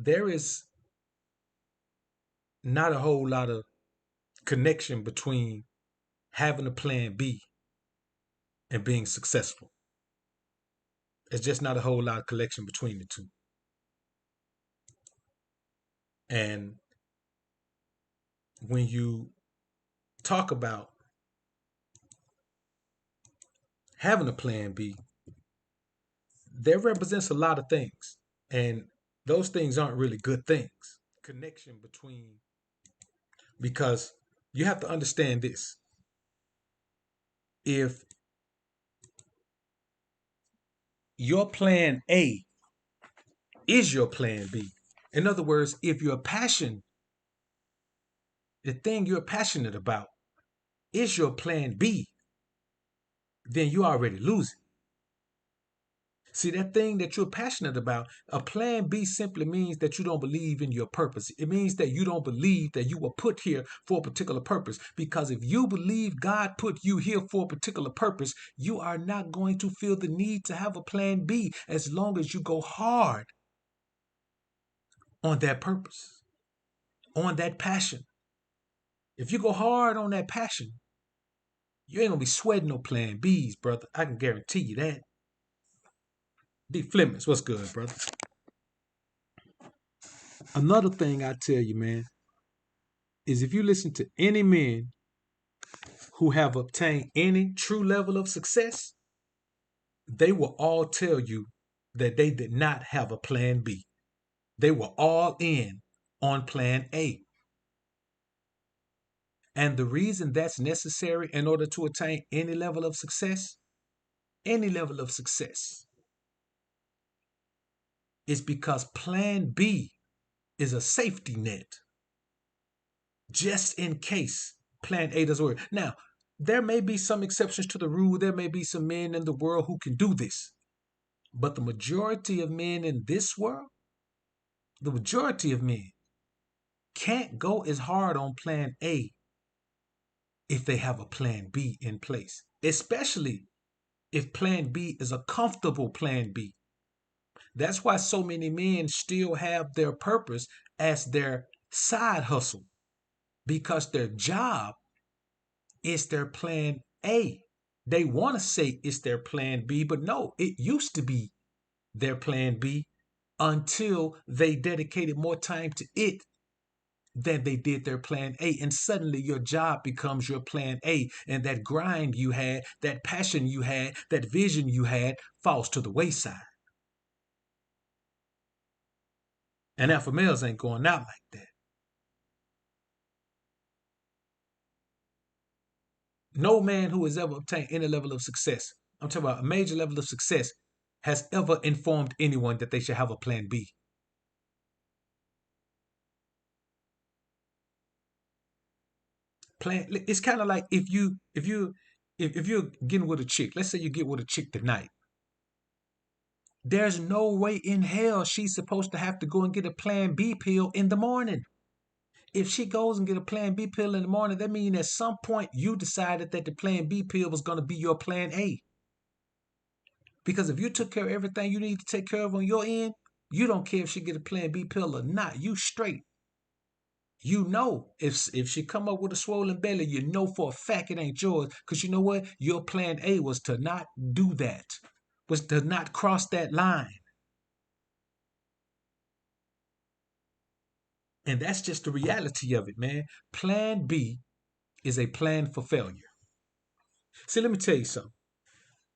there is not a whole lot of connection between having a plan B and being successful. It's just not a whole lot of connection between the two. And when you talk about having a plan B, that represents a lot of things. And those things aren't really good things. Connection between, because you have to understand this. If your plan A is your plan B, in other words, if your passion, the thing you're passionate about, is your plan B, then you're already losing. See, that thing that you're passionate about, a plan B simply means that you don't believe in your purpose. It means that you don't believe that you were put here for a particular purpose. Because if you believe God put you here for a particular purpose, you are not going to feel the need to have a plan B as long as you go hard on that purpose, on that passion. If you go hard on that passion, you ain't gonna be sweating no plan Bs, brother. I can guarantee you that. D. Flemings, what's good, brother? Another thing I tell you, man, is if you listen to any men who have obtained any true level of success, they will all tell you that they did not have a plan B. They were all in on plan A. And the reason that's necessary in order to attain any level of success, is because plan B is a safety net just in case plan A doesn't work. Now, there may be some exceptions to the rule. There may be some men in the world who can do this. But the majority of men in this world, the majority of men can't go as hard on plan A if they have a plan B in place, especially if plan B is a comfortable plan B. That's why so many men still have their purpose as their side hustle, because their job is their plan A. They want to say it's their plan B, but no, it used to be their plan B until they dedicated more time to it than they did their plan A. And suddenly your job becomes your plan A. And that grind you had, that passion you had, that vision you had falls to the wayside. And alpha males ain't going out like that. No man who has ever obtained any level of success, I'm talking about a major level of success, has ever informed anyone that they should have a plan B. It's kind of like if you're getting with a chick, let's say you get with a chick tonight. There's no way in hell she's supposed to have to go and get a plan B pill in the morning. If she goes and get a plan B pill in the morning, that means at some point you decided that the plan B pill was going to be your plan A. Because if you took care of everything you need to take care of on your end, you don't care if she get a plan B pill or not. You straight. You know, if she come up with a swollen belly, you know for a fact it ain't yours. Because you know what? Your plan A was to not do that, was to not cross that line. And that's just the reality of it, man. Plan B is a plan for failure. See, let me tell you something.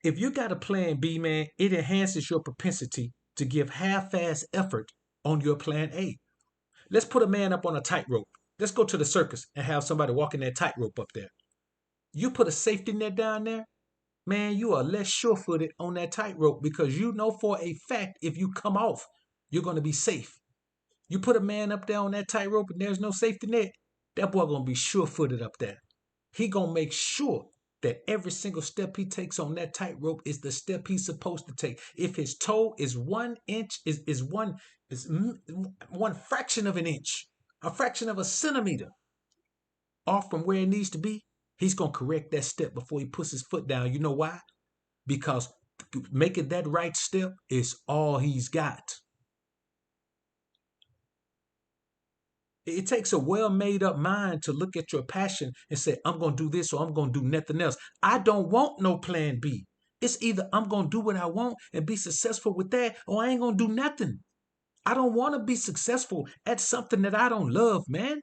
If you got a plan B, man, it enhances your propensity to give half-ass effort on your plan A. Let's put a man up on a tightrope. Let's go to the circus and have somebody walking that tightrope up there. You put a safety net down there, man, you are less sure-footed on that tightrope because you know for a fact if you come off, you're going to be safe. You put a man up there on that tightrope and there's no safety net, that boy going to be sure-footed up there. He going to make sure that every single step he takes on that tightrope is the step he's supposed to take. If his toe is 1 inch, is one fraction of an inch, a fraction of a centimeter off from where it needs to be, he's going to correct that step before he puts his foot down. You know why? Because making that right step is all he's got. It takes a well made up mind to look at your passion and say, I'm going to do this or I'm going to do nothing else. I don't want no plan B. It's either I'm going to do what I want and be successful with that, or I ain't going to do nothing. I don't want to be successful at something that I don't love, man.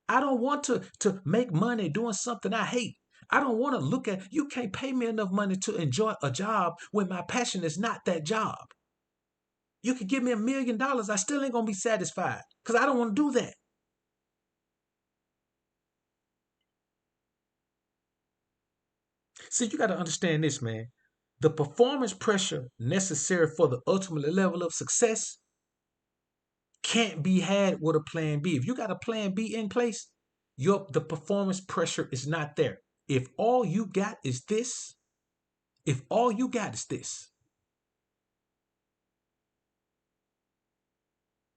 I don't want to make money doing something I hate. I don't want to look at, you can't pay me enough money to enjoy a job when my passion is not that job. You could give me $1 million, I still ain't gonna be satisfied because I don't want to do that. See, you got to understand this, man. The performance pressure necessary for the ultimate level of success can't be had with a plan B. If you got a plan B in place, the performance pressure is not there. If all you got is this, if all you got is this,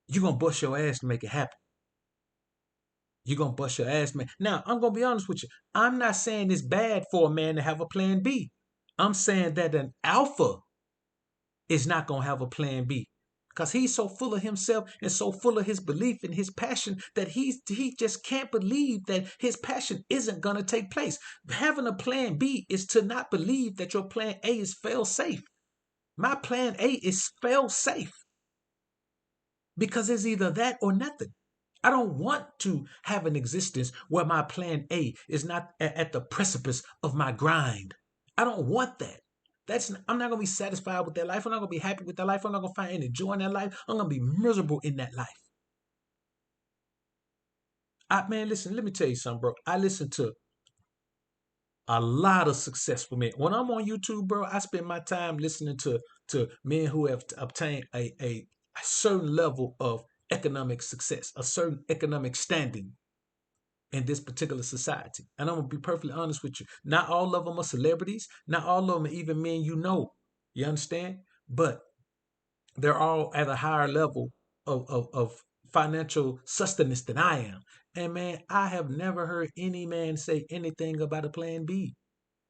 you're gonna bust your ass to make it happen. You're gonna bust your ass, man. Now, I'm gonna be honest with you. I'm not saying it's bad for a man to have a plan B. I'm saying that an alpha is not gonna have a plan B. Because he's so full of himself and so full of his belief and his passion that he just can't believe that his passion isn't gonna take place. Having a plan B is to not believe that your plan A is fail safe. My plan A is fail safe because it's either that or nothing. I don't want to have an existence where my plan A is not at the precipice of my grind. I don't want that. I'm not gonna be satisfied with that life. I'm not gonna be happy with that life. I'm not gonna find any joy in that life. I'm gonna be miserable in that life. Man, listen, let me tell you something, bro. I listen to a lot of successful men. When I'm on YouTube, bro, I spend my time listening to men who have obtained a certain level of economic success, a certain economic standing in this particular society. And I'm gonna be perfectly honest with you. Not all of them are celebrities. Not all of them are even men you know. You understand? But they're all at a higher level of financial sustenance than I am. And man, I have never heard any man say anything about a plan B.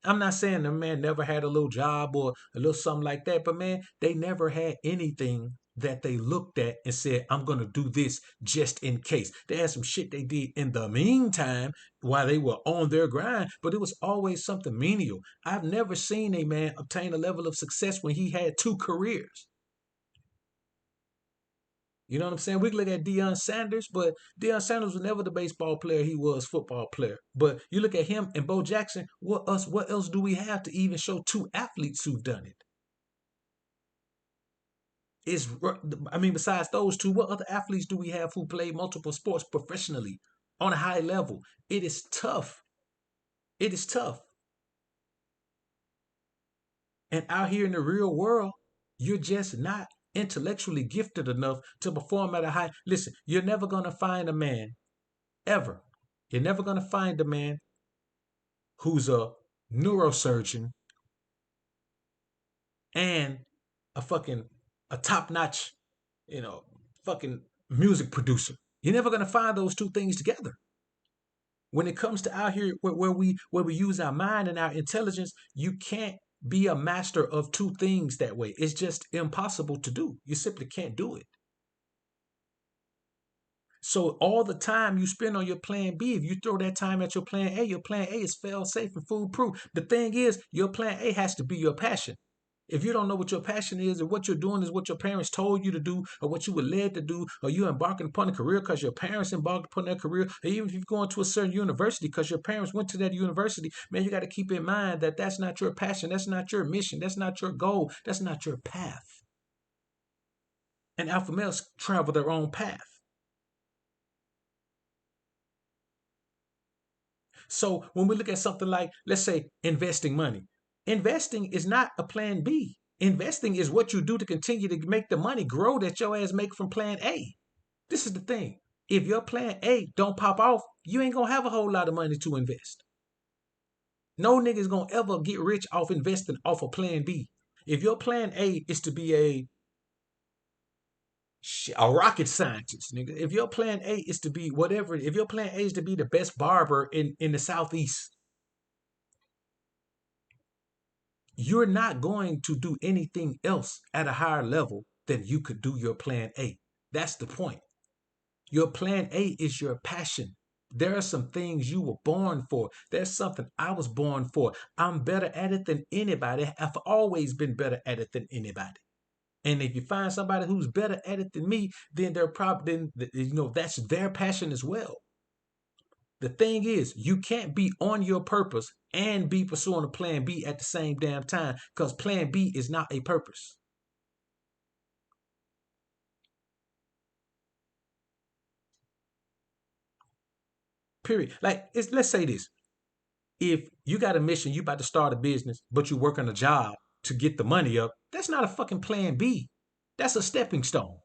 I'm not saying the man never had a little job or a little something like that, but man, they never had anything that they looked at and said, I'm going to do this just in case. They had some shit they did in the meantime while they were on their grind, but it was always something menial. I've never seen a man obtain a level of success when he had two careers. You know what I'm saying? We can look at Deion Sanders, but Deion Sanders was never the baseball player he was football player. But you look at him and Bo Jackson, what else do we have to even show two athletes who've done it? Is I mean, besides those two, what other athletes do we have who play multiple sports professionally on a high level? It is tough. It is tough. And out here in the real world, you're just not intellectually gifted enough to perform at a high. Listen, you're never gonna find a man ever. You're never gonna find a man who's a neurosurgeon and a fucking a top-notch, you know, fucking music producer. You're never gonna find those two things together. When it comes to out here where we use our mind and our intelligence, you can't be a master of two things that way. It's just impossible to do. You simply can't do it. So all the time you spend on your plan B, if you throw that time at your plan A is fail safe and foolproof. The thing is, your plan A has to be your passion. If you don't know what your passion is, and what you're doing is what your parents told you to do, or what you were led to do, or you embarking upon a career because your parents embarked upon that career, or even if you're going to a certain university because your parents went to that university, man, you got to keep in mind that that's not your passion, that's not your mission, that's not your goal, that's not your path. And alpha males travel their own path. So when we look at something like, let's say, investing money, investing is not a plan B. Investing is what you do to continue to make the money grow that your ass make from plan A. This is the thing. If your plan A don't pop off, you ain't gonna have a whole lot of money to invest. No nigga's gonna ever get rich off investing off a plan B. If your plan A is to be a rocket scientist, nigga. If your plan A is to be whatever, if your plan A is to be the best barber in the southeast, you're not going to do anything else at a higher level than you could do your plan A. That's the point. Your plan A is your passion. There are some things you were born for. There's something I was born for. I'm better at it than anybody. I've always been better at it than anybody. And if you find somebody who's better at it than me, then they're probably then that's their passion as well. The thing is, you can't be on your purpose and be pursuing a plan B at the same damn time because plan B is not a purpose. Period. Like let's say this. If you got a mission, you about to start a business, but you work on a job to get the money up, that's not a fucking plan B. That's a stepping stone.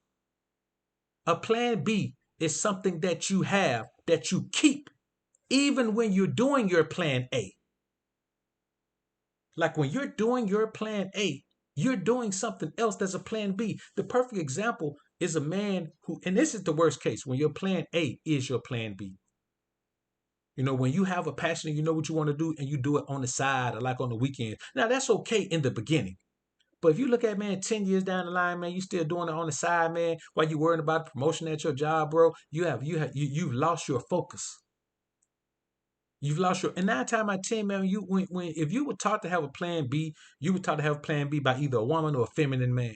A plan B is something that you have that you keep even when you're doing your plan A. Like when you're doing your plan A, you're doing something else that's a plan B. The perfect example is a man who, and this is the worst case, when your plan A is your plan B. When you have a passion and you know what you want to do and you do it on the side or like on the weekend. Now that's okay in the beginning. But if you look at, man, 10 years down the line, man, you still doing it on the side, man, while you worrying about promotion at your job, bro, you've lost your focus. You've lost your, and 9 times out of 10, man, when if you were taught to have a plan B, you were taught to have a plan B by either a woman or a feminine man.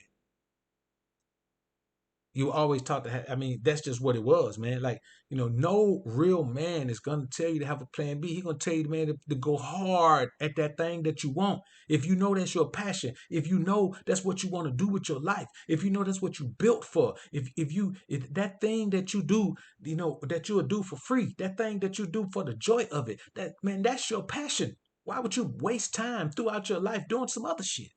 You were always taught to have, I mean, that's just what it was, man. Like, no real man is going to tell you to have a plan B. He's going to tell you, man, to go hard at that thing that you want. If you know that's your passion, if you know that's what you want to do with your life, if you know that's what you built for, if that thing that you do, that you'll do for free, that thing that you do for the joy of it, that, man, that's your passion. Why would you waste time throughout your life doing some other shit?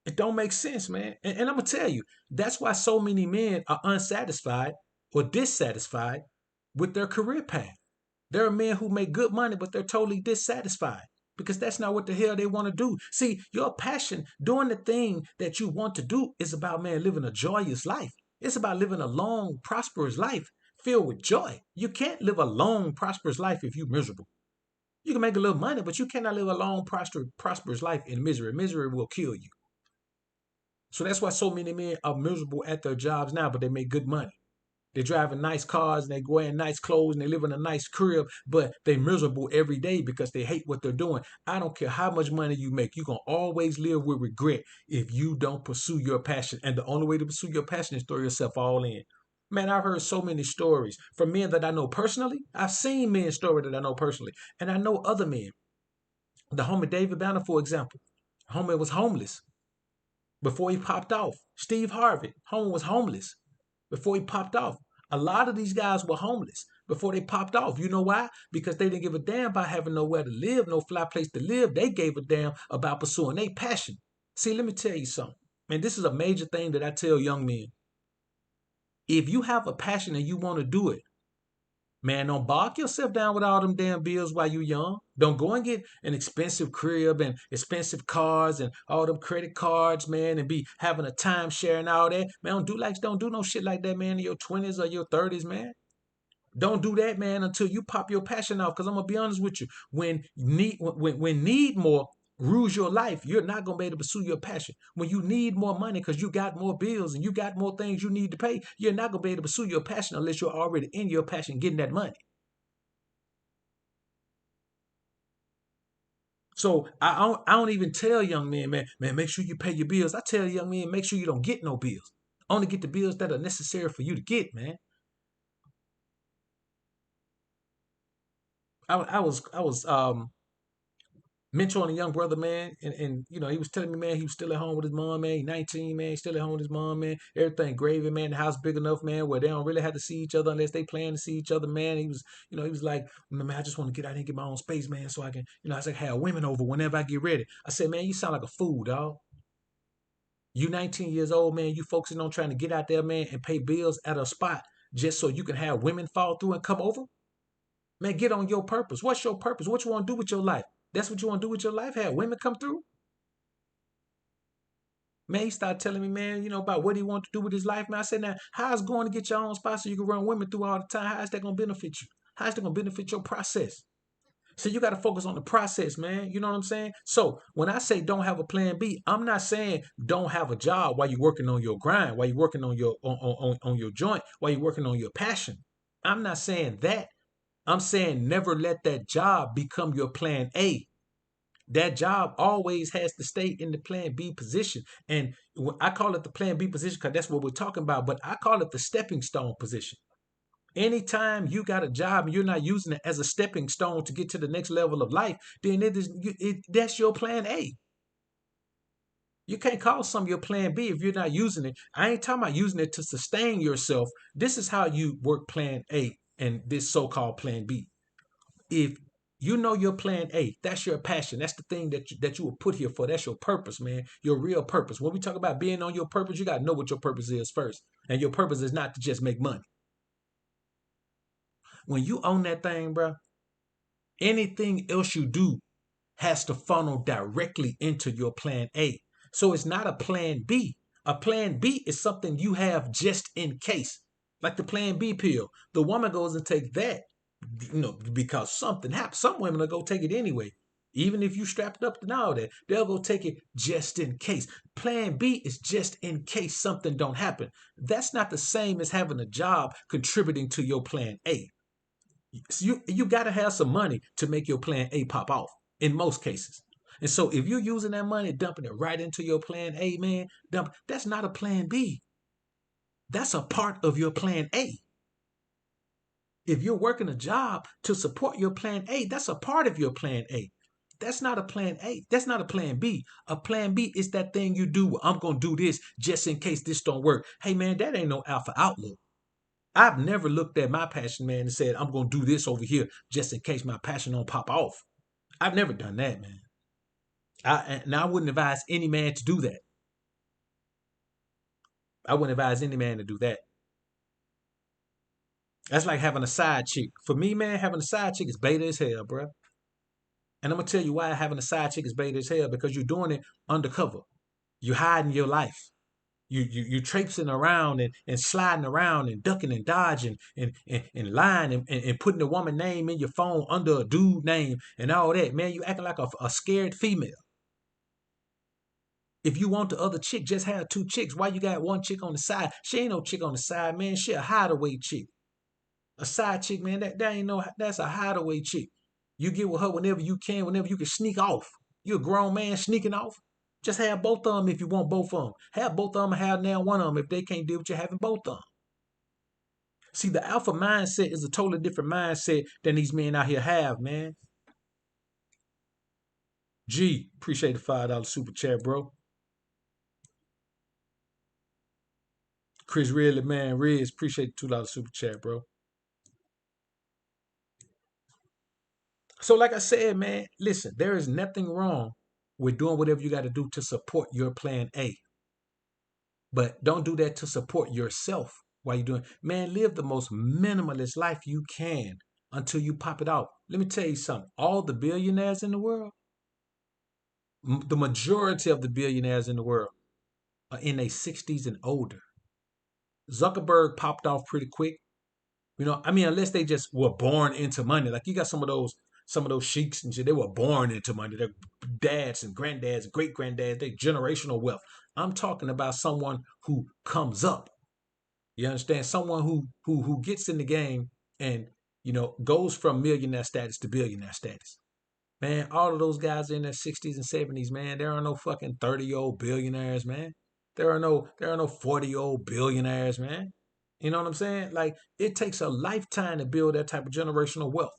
It don't make sense, man. And I'm gonna tell you, that's why so many men are unsatisfied or dissatisfied with their career path. There are men who make good money, but they're totally dissatisfied because that's not what the hell they want to do. See, your passion, doing the thing that you want to do, is about, man, living a joyous life. It's about living a long, prosperous life filled with joy. You can't live a long, prosperous life if you're miserable. You can make a little money, but you cannot live a long, prosperous life in misery. Misery will kill you. So that's why so many men are miserable at their jobs now, but they make good money. They driving nice cars and they wearing nice clothes and they live in a nice crib, but they miserable every day because they hate what they're doing. I don't care how much money you make. You're going to always live with regret if you don't pursue your passion. And the only way to pursue your passion is throw yourself all in. Man, I've heard so many stories from men that I know personally. I've seen men's story that I know personally. And I know other men. The homie David Banner, for example. Homie was homeless before he popped off. Steve Harvey, homie was homeless before he popped off. A lot of these guys were homeless before they popped off. You know why? Because they didn't give a damn about having nowhere to live, no fly place to live. They gave a damn about pursuing their passion. See, let me tell you something. And this is a major thing that I tell young men. If you have a passion and you want to do it, man, don't bog yourself down with all them damn bills while you young. Don't go and get an expensive crib and expensive cars and all them credit cards, man, and be having a timeshare and all that. Man, don't do no shit like that, man, in your 20s or your 30s, man. Don't do that, man, until you pop your passion off. Cause I'm gonna be honest with you. When need more rules your life, you're not gonna be able to pursue your passion. When you need more money because you got more bills and you got more things you need to pay, you're not gonna be able to pursue your passion unless you're already in your passion getting that money. So I don't even tell young men, man, make sure you pay your bills. I tell young men, make sure you don't get no bills. Only get the bills that are necessary for you to get, man. I was mentoring a young brother, man, and he was telling me, man, he was still at home with his mom, man. He 19, man, still at home with his mom, man. Everything gravy, man. The house big enough, man, where they don't really have to see each other unless they plan to see each other, man. He was like, man, I just want to get out and get my own space, man, so I can, I said, have women over whenever I get ready. I said, man, you sound like a fool, dog. You 19 years old, man. You focusing on trying to get out there, man, and pay bills at a spot just so you can have women fall through and come over. Man, get on your purpose. What's your purpose? What you want to do with your life? That's what you want to do with your life? Have women come through? Man, he started telling me, man, about what he wanted to do with his life. Man, I said, now, how's going to get your own spot so you can run women through all the time? How is that going to benefit you? How is that going to benefit your process? So you got to focus on the process, man. You know what I'm saying? So when I say don't have a plan B, I'm not saying don't have a job while you're working on your grind, while you're working on your on your joint, while you're working on your passion. I'm not saying that. I'm saying never let that job become your plan A. That job always has to stay in the plan B position. And I call it the plan B position because that's what we're talking about, but I call it the stepping stone position. Anytime you got a job and you're not using it as a stepping stone to get to the next level of life, then that's your plan A. You can't call some your plan B if you're not using it. I ain't talking about using it to sustain yourself. This is how you work plan A and this so-called plan B. If you know your plan A, that's your passion. That's the thing that you were put here for. That's your purpose, man. Your real purpose. When we talk about being on your purpose, you got to know what your purpose is first. And your purpose is not to just make money. When you own that thing, bro, anything else you do has to funnel directly into your plan A. So it's not a plan B. A plan B is something you have just in case. Like the plan B pill. The woman goes and takes that, because something happens. Some women will go take it anyway. Even if you strapped up and all that, they'll go take it just in case. Plan B is just in case something don't happen. That's not the same as having a job contributing to your plan A. So you got to have some money to make your plan A pop off in most cases. And so if you're using that money, dumping it right into your plan A, man, that's not a plan B. That's a part of your plan A. If you're working a job to support your plan A, that's a part of your plan A. That's not a plan A. That's not a plan B. A plan B is that thing you do. I'm going to do this just in case this don't work. Hey, man, that ain't no alpha outlook. I've never looked at my passion, man, and said, I'm going to do this over here just in case my passion don't pop off. I've never done that, man. I wouldn't advise any man to do that. I wouldn't advise any man to do that. That's like having a side chick. For me, man, having a side chick is beta as hell, bro. And I'm going to tell you why having a side chick is beta as hell, because you're doing it undercover. You're hiding your life. You traipsing around and sliding around and ducking and dodging and lying and putting the woman name in your phone under a dude name and all that. Man, you acting like a scared female. If you want the other chick, just have two chicks. Why you got one chick on the side? She ain't no chick on the side, man. She a hideaway chick. A side chick, man, that's a hideaway chick. You get with her whenever you can sneak off. You a grown man sneaking off. Just have both of them if you want both of them. Have both of them and have now one of them if they can't deal with you having both of them. See, the alpha mindset is a totally different mindset than these men out here have, man. G, appreciate the $5 super chat, bro. Chris Ridley, man, Riz, appreciate the $2 super chat, bro. So, like I said, man, listen, there is nothing wrong with doing whatever you got to do to support your plan A. But don't do that to support yourself while you're doing. Man, live the most minimalist life you can until you pop it out. Let me tell you something. All the billionaires in the world, the majority of the billionaires in the world are in their 60s and older. Zuckerberg popped off pretty quick. I mean, unless they just were born into money. Like you got some of those sheiks and shit, they were born into money. Their dads and granddads and great granddads, they generational wealth. I'm talking about someone who comes up. You understand? Someone who gets in the game and goes from millionaire status to billionaire status. Man, all of those guys in their 60s and 70s, man, there are no fucking 30-year-old billionaires, man. There are no 40-year-old billionaires, man. You know what I'm saying? Like it takes a lifetime to build that type of generational wealth.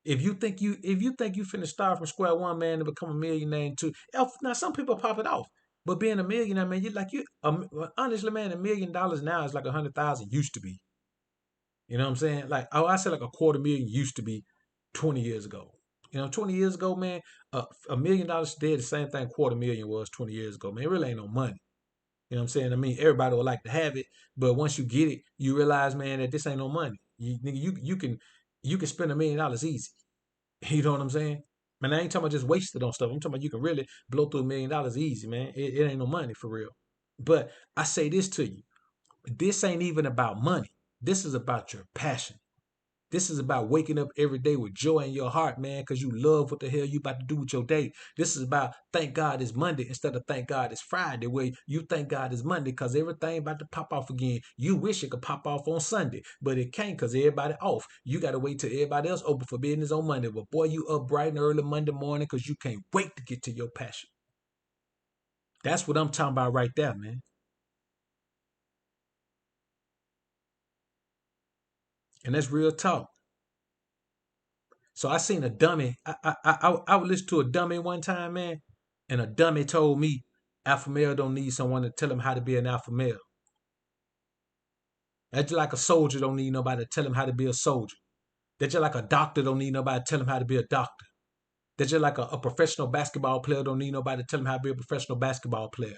If you think you finna start from square one, man, to become a millionaire and two. Now some people pop it off, but being a millionaire, man, honestly, man, $1 million now is like 100,000 used to be. You know what I'm saying? Like, I said like a quarter million used to be 20 years ago. 20 years ago, man, $1 million today the same thing quarter million was 20 years ago. Man, it really ain't no money. You know what I'm saying? I mean, everybody would like to have it, but once you get it, you realize, man, that this ain't no money. You can spend $1 million easy. You know what I'm saying? Man, I ain't talking about just wasted on stuff. I'm talking about you can really blow through $1 million easy, man. It ain't no money for real. But I say this to you. This ain't even about money. This is about your passion. This is about waking up every day with joy in your heart, man, because you love what the hell you about to do with your day. This is about thank God it's Monday instead of thank God it's Friday, where you thank God it's Monday because everything about to pop off again. You wish it could pop off on Sunday, but it can't because everybody off. You got to wait till everybody else open for business on Monday. But boy, you up bright and early Monday morning because you can't wait to get to your passion. That's what I'm talking about right there, man. And that's real talk. So I seen a dummy. I would listen to a dummy one time, man, and a dummy told me alpha male don't need someone to tell him how to be an alpha male. That's just like a soldier don't need nobody to tell him how to be a soldier. That's just like a doctor don't need nobody to tell him how to be a doctor. That's just like a professional basketball player don't need nobody to tell him how to be a professional basketball player.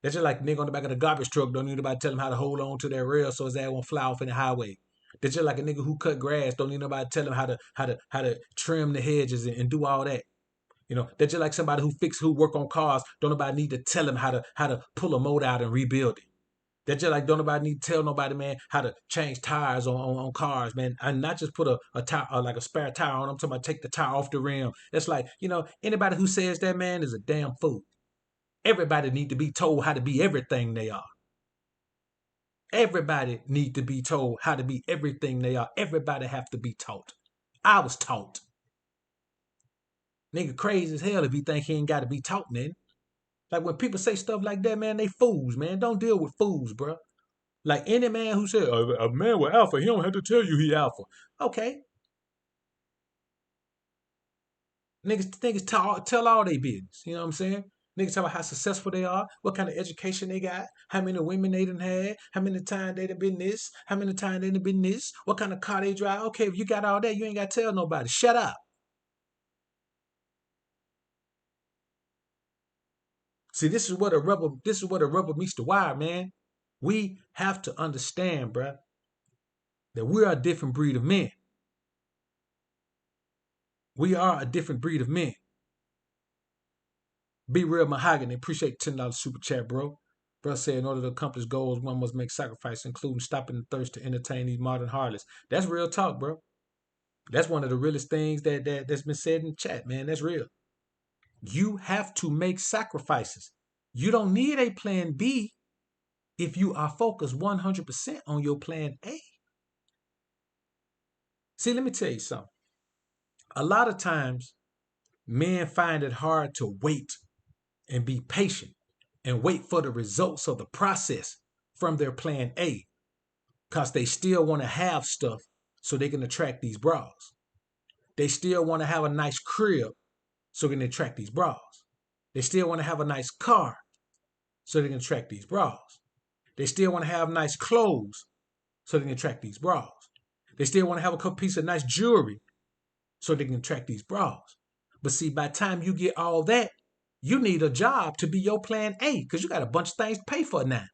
That's just like a nigga on the back of the garbage truck don't need nobody to tell him how to hold on to that rail so his ass won't fly off in the highway. That's just like a nigga who cut grass don't need nobody to tell him how to trim the hedges and do all that. You know, they're just like somebody who work on cars. Don't nobody need to tell them how to pull a motor out and rebuild it. They're just like don't nobody need to tell nobody, man, how to change tires on cars, man. And not just put a tire like a spare tire on. I'm talking about take the tire off the rim. It's like, anybody who says that, man, is a damn fool. Everybody need to be told how to be everything they are. Everybody need to be told how to be everything they are. Everybody have to be taught. I was taught. Nigga crazy as hell if he think he ain't got to be taught, man. Like when people say stuff like that, man, they fools, man. Don't deal with fools, bro. Like any man who said a man with alpha, he don't have to tell you he alpha. Okay, niggas tell all they business. You know what I'm saying? Niggas tell about how successful they are, what kind of education they got, how many women they done had, how many times they done been this, how many times they done been this, what kind of car they drive. Okay, if you got all that, you ain't got to tell nobody. Shut up. See, this is where the rubber meets the wire, man. We have to understand, bruh, that we are a different breed of men. We are a different breed of men. Be real mahogany. Appreciate $10 super chat, bro. Bro said in order to accomplish goals, one must make sacrifices, including stopping the thirst to entertain these modern harlots. That's real talk, bro. That's one of the realest things that's been said in the chat, man. That's real. You have to make sacrifices. You don't need a plan B if you are focused 100% on your plan A. See, let me tell you something. A lot of times, men find it hard to wait and be patient and wait for the results of the process from their plan A because they still want to have stuff so they can attract these bras. They still want to have a nice crib so they can attract these bras. They still want to have a nice car so they can attract these bras. They still want to have nice clothes so they can attract these bras. They still want to have a couple pieces of nice jewelry so they can attract these bras. But see, by the time you get all that, you need a job to be your plan A because you got a bunch of things to pay for now.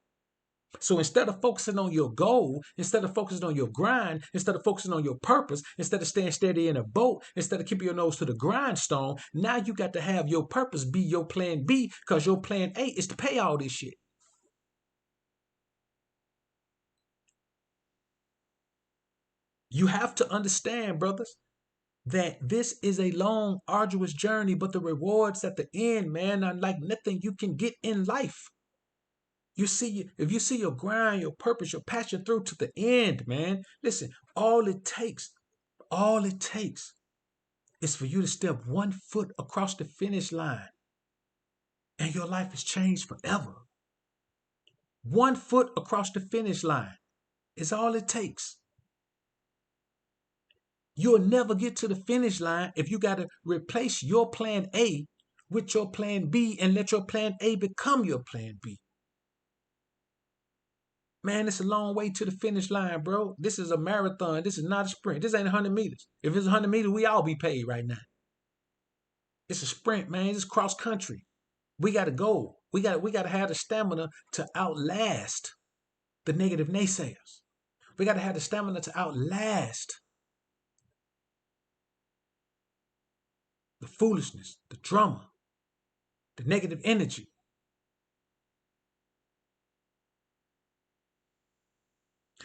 So instead of focusing on your goal, instead of focusing on your grind, instead of focusing on your purpose, instead of staying steady in a boat, instead of keeping your nose to the grindstone, now you got to have your purpose be your plan B because your plan A is to pay all this shit. You have to understand, brothers, that this is a long, arduous journey, but the rewards at the end, man, are like nothing you can get in life. If you see your grind, your purpose, your passion through to the end, man, listen, all it takes is for you to step 1 foot across the finish line and your life is changed forever. 1 foot across the finish line is all it takes. You'll never get to the finish line if you got to replace your plan A with your plan B and let your plan A become your plan B. Man, it's a long way to the finish line, bro. This is a marathon. This is not a sprint. This ain't 100 meters. If it's 100 meters, we all be paid right now. It's a sprint, man. It's cross country. We got to go. We got to have the stamina to outlast the negative naysayers. We got to have the stamina to outlast the foolishness, the drama, the negative energy.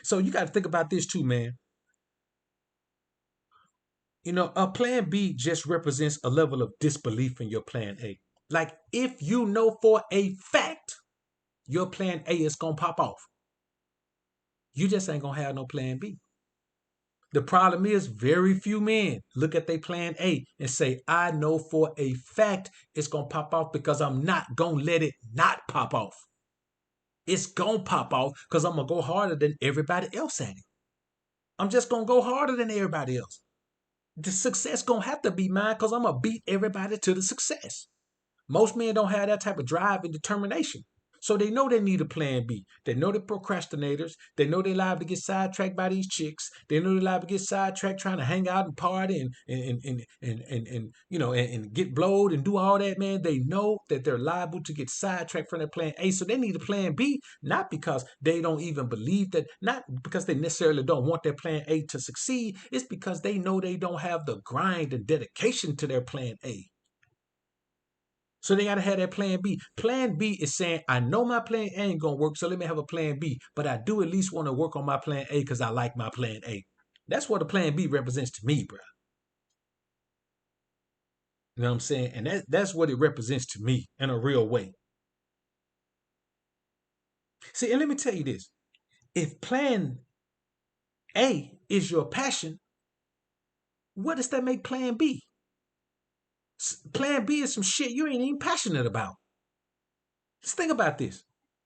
So you got to think about this too, man. A plan B just represents a level of disbelief in your plan A. Like if you know for a fact your plan A is gonna pop off, you just ain't gonna have no plan B. The problem is very few men look at their plan A and say, I know for a fact it's gonna pop off because I'm not gonna let it not pop off. It's gonna pop off because I'm gonna go harder than everybody else at it. I'm just gonna go harder than everybody else. The success gonna have to be mine because I'm gonna beat everybody to the success. Most men don't have that type of drive and determination. So they know they need a plan B. They know they're procrastinators. They know they liable to get sidetracked by these chicks. They know they liable to get sidetracked trying to hang out and party and get blowed and do all that, man. They know that they're liable to get sidetracked from their plan A. So they need a plan B, not because they don't even believe that, not because they necessarily don't want their plan A to succeed. It's because they know they don't have the grind and dedication to their plan A. So they got to have that plan B. Plan B is saying, I know my plan A ain't going to work, so let me have a plan B. But I do at least want to work on my plan A because I like my plan A. That's what a plan B represents to me, bro. You know what I'm saying? And that's what it represents to me in a real way. See, and let me tell you this. If plan A is your passion, what does that make plan B? Plan B is some shit you ain't even passionate about. Just think about this.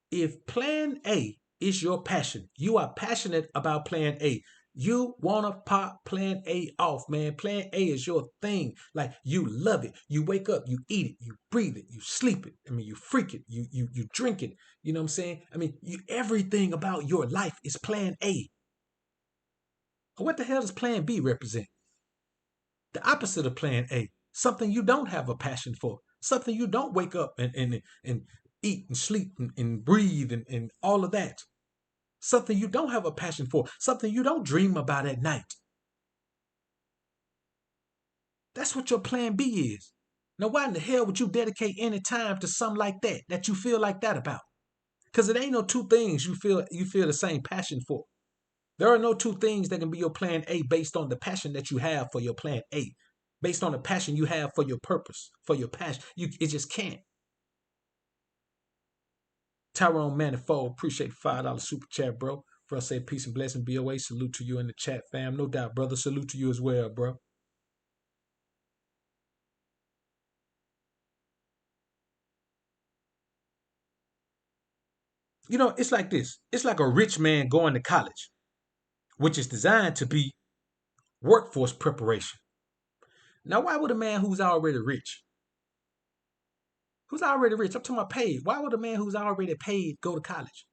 If plan A is your passion, you are passionate about plan A. You want to pop plan A off, man. Plan A is your thing. Like you love it. You wake up, you eat it, you breathe it, you sleep it. I mean, you freak it, you drink it. You know what I'm saying? I mean, everything about your life is plan A. What the hell does plan B represent? The opposite of plan A. Something you don't have a passion for. Something you don't wake up and eat and sleep and breathe and all of that. Something you don't have a passion for, something you don't dream about at night. That's what your plan B is. Now, why in the hell would you dedicate any time to something like that you feel like that about? Because it ain't no two things you feel the same passion for. There are no two things that can be your plan A based on the passion that you have for your plan A, based on the passion you have for your purpose, for your passion. It just can't. Tyrone Manifold, appreciate the $5 super chat, bro. For us say peace and blessing, BOA. Salute to you in the chat, fam. No doubt, brother. Salute to you as well, bro. It's like this. It's like a rich man going to college, which is designed to be workforce preparation. Now, why would a man who's already rich, I'm talking about paid, why would a man who's already paid go to college?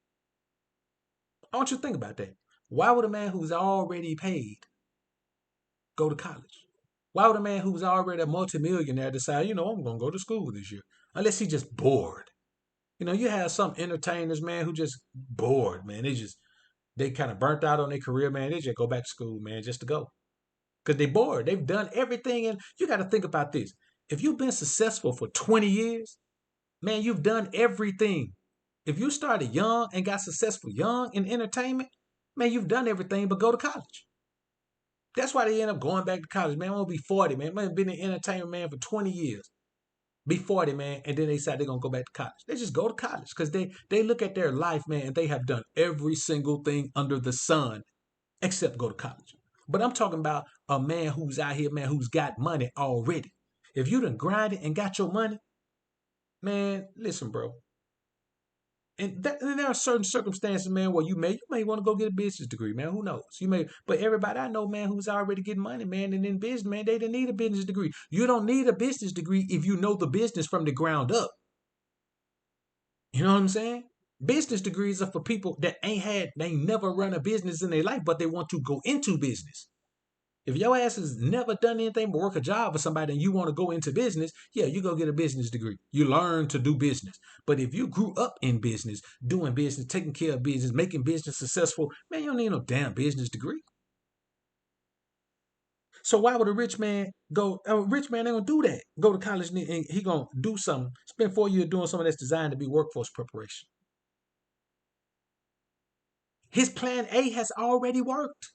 I want you to think about that. Why would a man who's already paid go to college? Why would a man who's already a multimillionaire decide, I'm going to go to school this year? Unless he's just bored. You have some entertainers, man, who just bored, man. They kind of burnt out on their career, man. They just go back to school, man, just to go. Because they bored. They've done everything. And you got to think about this. If you've been successful for 20 years, man, you've done everything. If you started young and got successful young in entertainment, man, you've done everything but go to college. That's why they end up going back to college, man. I'm going to be 40, man. I've been in entertainment, man, for 20 years. Be 40, man, and then they decide they're gonna go back to college. They just go to college because they look at their life, man, and they have done every single thing under the sun except go to college. But I'm talking about a man who's out here, man, who's got money already. If you done grinded and got your money, man, listen, bro. And there are certain circumstances, man, where you may want to go get a business degree, man. Who knows? But everybody I know, man, who's already getting money, man, and in business, man, they didn't need a business degree. You don't need a business degree if you know the business from the ground up. You know what I'm saying? Business degrees are for people that they never run a business in their life, but they want to go into business. If your ass has never done anything but work a job for somebody and you want to go into business, yeah, you go get a business degree. You learn to do business. But if you grew up in business, doing business, taking care of business, making business successful, man, you don't need no damn business degree. So why would a rich man go? A rich man ain't gonna do that. Go to college and he gonna do something. Spend 4 years doing something that's designed to be workforce preparation. His plan A has already worked.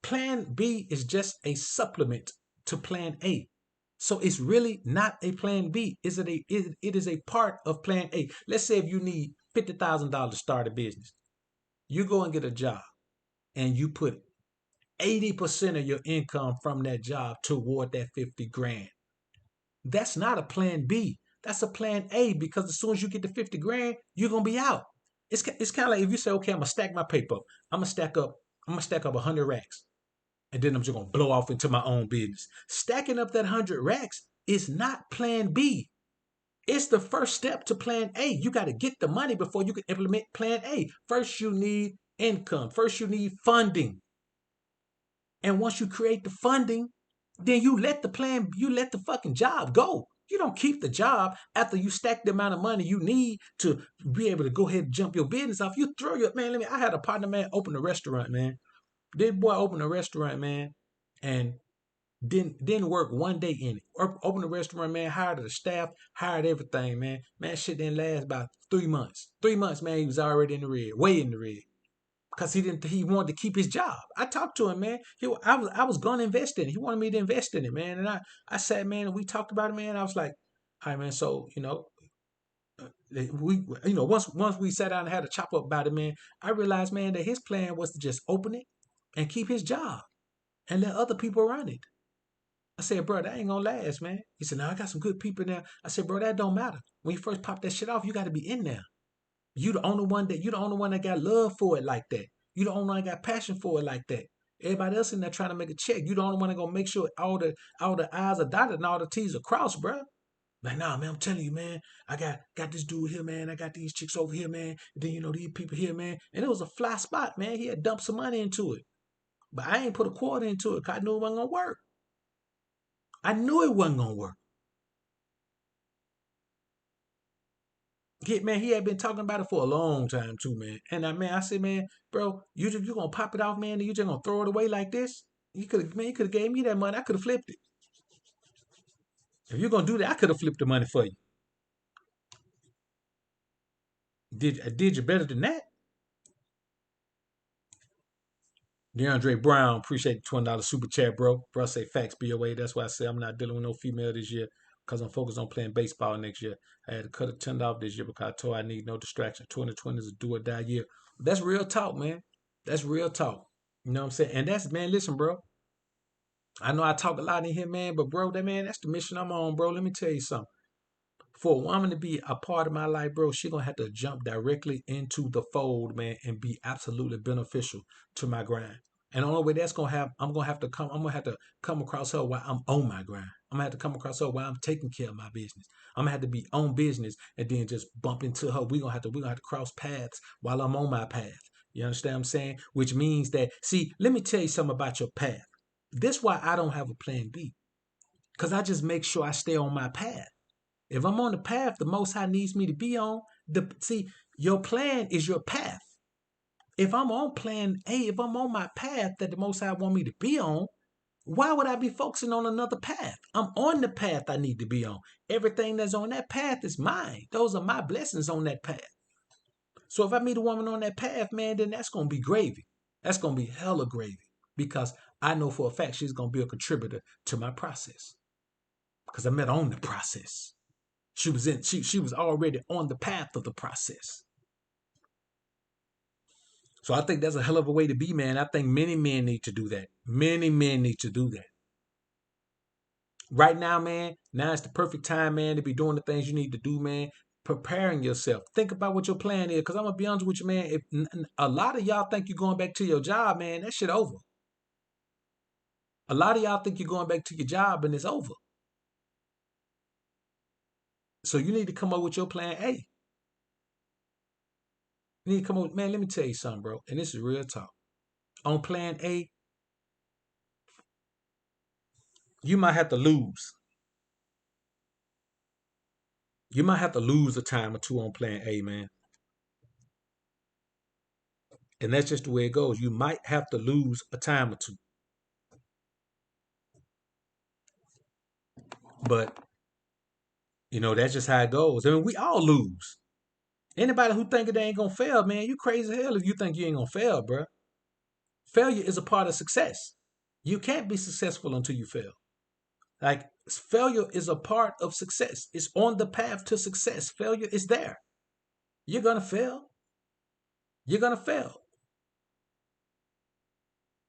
Plan B is just a supplement to plan A. So it's really not a plan B. It is a part of plan A. Let's say if you need $50,000 to start a business, you go and get a job and you put 80% of your income from that job toward that 50 grand. That's not a plan B. That's a plan A, because as soon as you get to 50 grand, you're gonna be out. It's kind of like if you say, okay, I'm gonna stack my paper up. I'm gonna stack up 100 racks, and then I'm just gonna blow off into my own business. Stacking up that 100 racks is not plan B. It's the first step to plan A. You got to get the money before you can implement plan A. First, you need income. First, you need funding. And once you create the funding, then you let the fucking job go. You don't keep the job after you stack the amount of money you need to be able to go ahead and jump your business off. You throw your man. I had a partner, man, open a restaurant, man. This boy opened a restaurant, man, and didn't work one day in it. Opened a restaurant, man, hired the staff, hired everything, man. Man, shit didn't last about 3 months. 3 months, man, he was already in the red, way in the red. Because he wanted to keep his job. I talked to him, man. I was gonna invest in it. He wanted me to invest in it, man. And I sat, man, and we talked about it, man. I was like, all right, man, so once we sat down and had a chop up about it, man, I realized, man, that his plan was to just open it and keep his job and let other people run it. I said, bro, that ain't gonna last, man. He said, no, I got some good people now. I said, bro, that don't matter. When you first pop that shit off, you got to be in there. You the only one that got love for it like that. You the only one that got passion for it like that. Everybody else in there trying to make a check. You the only one that gonna make sure all the I's are dotted and all the T's are crossed, bro. Like, nah, man, I'm telling you, man, I got this dude here, man. I got these chicks over here, man. And then these people here, man. And it was a fly spot, man. He had dumped some money into it. But I ain't put a quarter into it because I knew it wasn't gonna work. I knew it wasn't gonna work. Man, he had been talking about it for a long time too, man. And I said, man, bro, you gonna pop it off, man, and you just gonna throw it away like this? You could have gave me that money. I could have flipped it. If you're gonna do that, I could have flipped the money for you. Did you better than that? DeAndre Brown, appreciate the $20 super chat, bro. Bro, say facts, BOA. That's why I say I'm not dealing with no female this year because I'm focused on playing baseball next year. I had to cut a $10 off this year because I told I need no distraction. 2020 is a do or die year. That's real talk, man. That's real talk. You know what I'm saying? And that's, man, listen, bro. I know I talk a lot in here, man, but bro, that's the mission I'm on, bro. Let me tell you something. For a woman to be a part of my life, bro, she gonna have to jump directly into the fold, man, and be absolutely beneficial to my grind. And the only way that's gonna have, I'm gonna have to come across her while I'm on my grind. I'm gonna have to come across her while I'm taking care of my business. I'm gonna have to be on business and then just bump into her. We're gonna have to cross paths while I'm on my path. You understand what I'm saying? Which means that, see, let me tell you something about your path. This why I don't have a plan B. Because I just make sure I stay on my path. If I'm on the path the Most High needs me to be on, see, your plan is your path. If I'm on plan A, if I'm on my path that the Most High want me to be on, why would I be focusing on another path? I'm on the path I need to be on. Everything that's on that path is mine. Those are my blessings on that path. So if I meet a woman on that path, man, then that's going to be gravy. That's going to be hella gravy because I know for a fact she's going to be a contributor to my process because I met her on the process. She was already on the path of the process. So I think that's a hell of a way to be, man. I think many men need to do that. Many men need to do that. Right now, man, now is the perfect time, man, to be doing the things you need to do, man. Preparing yourself. Think about what your plan is. Because I'm going to be honest with you, man. If a lot of y'all think you're going back to your job, man, that shit over. A lot of y'all think you're going back to your job and it's over. So you need to come up with your plan A. You need to come up with, man, let me tell you something, bro. And this is real talk. On plan A, you might have to lose. You might have to lose a time or two on plan A, man. And that's just the way it goes. You might have to lose a time or two. But, that's just how it goes. I mean, we all lose. Anybody who think they ain't going to fail, man, you crazy as hell if you think you ain't going to fail, bro. Failure is a part of success. You can't be successful until you fail. Like failure is a part of success. It's on the path to success. Failure is there. You're gonna fail. You're gonna fail.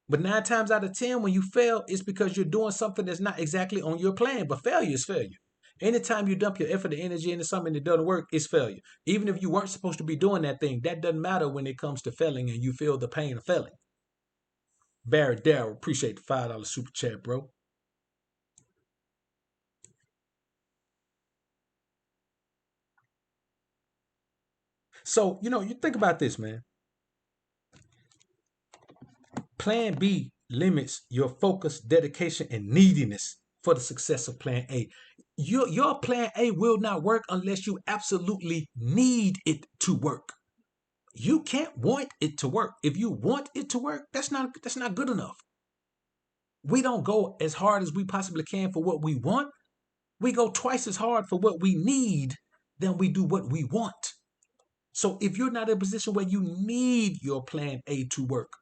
But 9 times out of 10, when you fail, it's because you're doing something that's not exactly on your plan. But failure is failure. Anytime you dump your effort and energy into something that doesn't work, it's failure. Even if you weren't supposed to be doing that thing, that doesn't matter when it comes to failing and you feel the pain of failing. Barry Darrell, appreciate the $5 super chat, bro. So, you think about this, man. Plan B limits your focus, dedication, and neediness for the success of Plan A. Your Plan A will not work unless you absolutely need it to work. You can't want it to work. If you want it to work, that's not good enough. We don't go as hard as we possibly can for what we want. We go twice as hard for what we need than we do what we want. So if you're not in a position where you need your Plan A to work,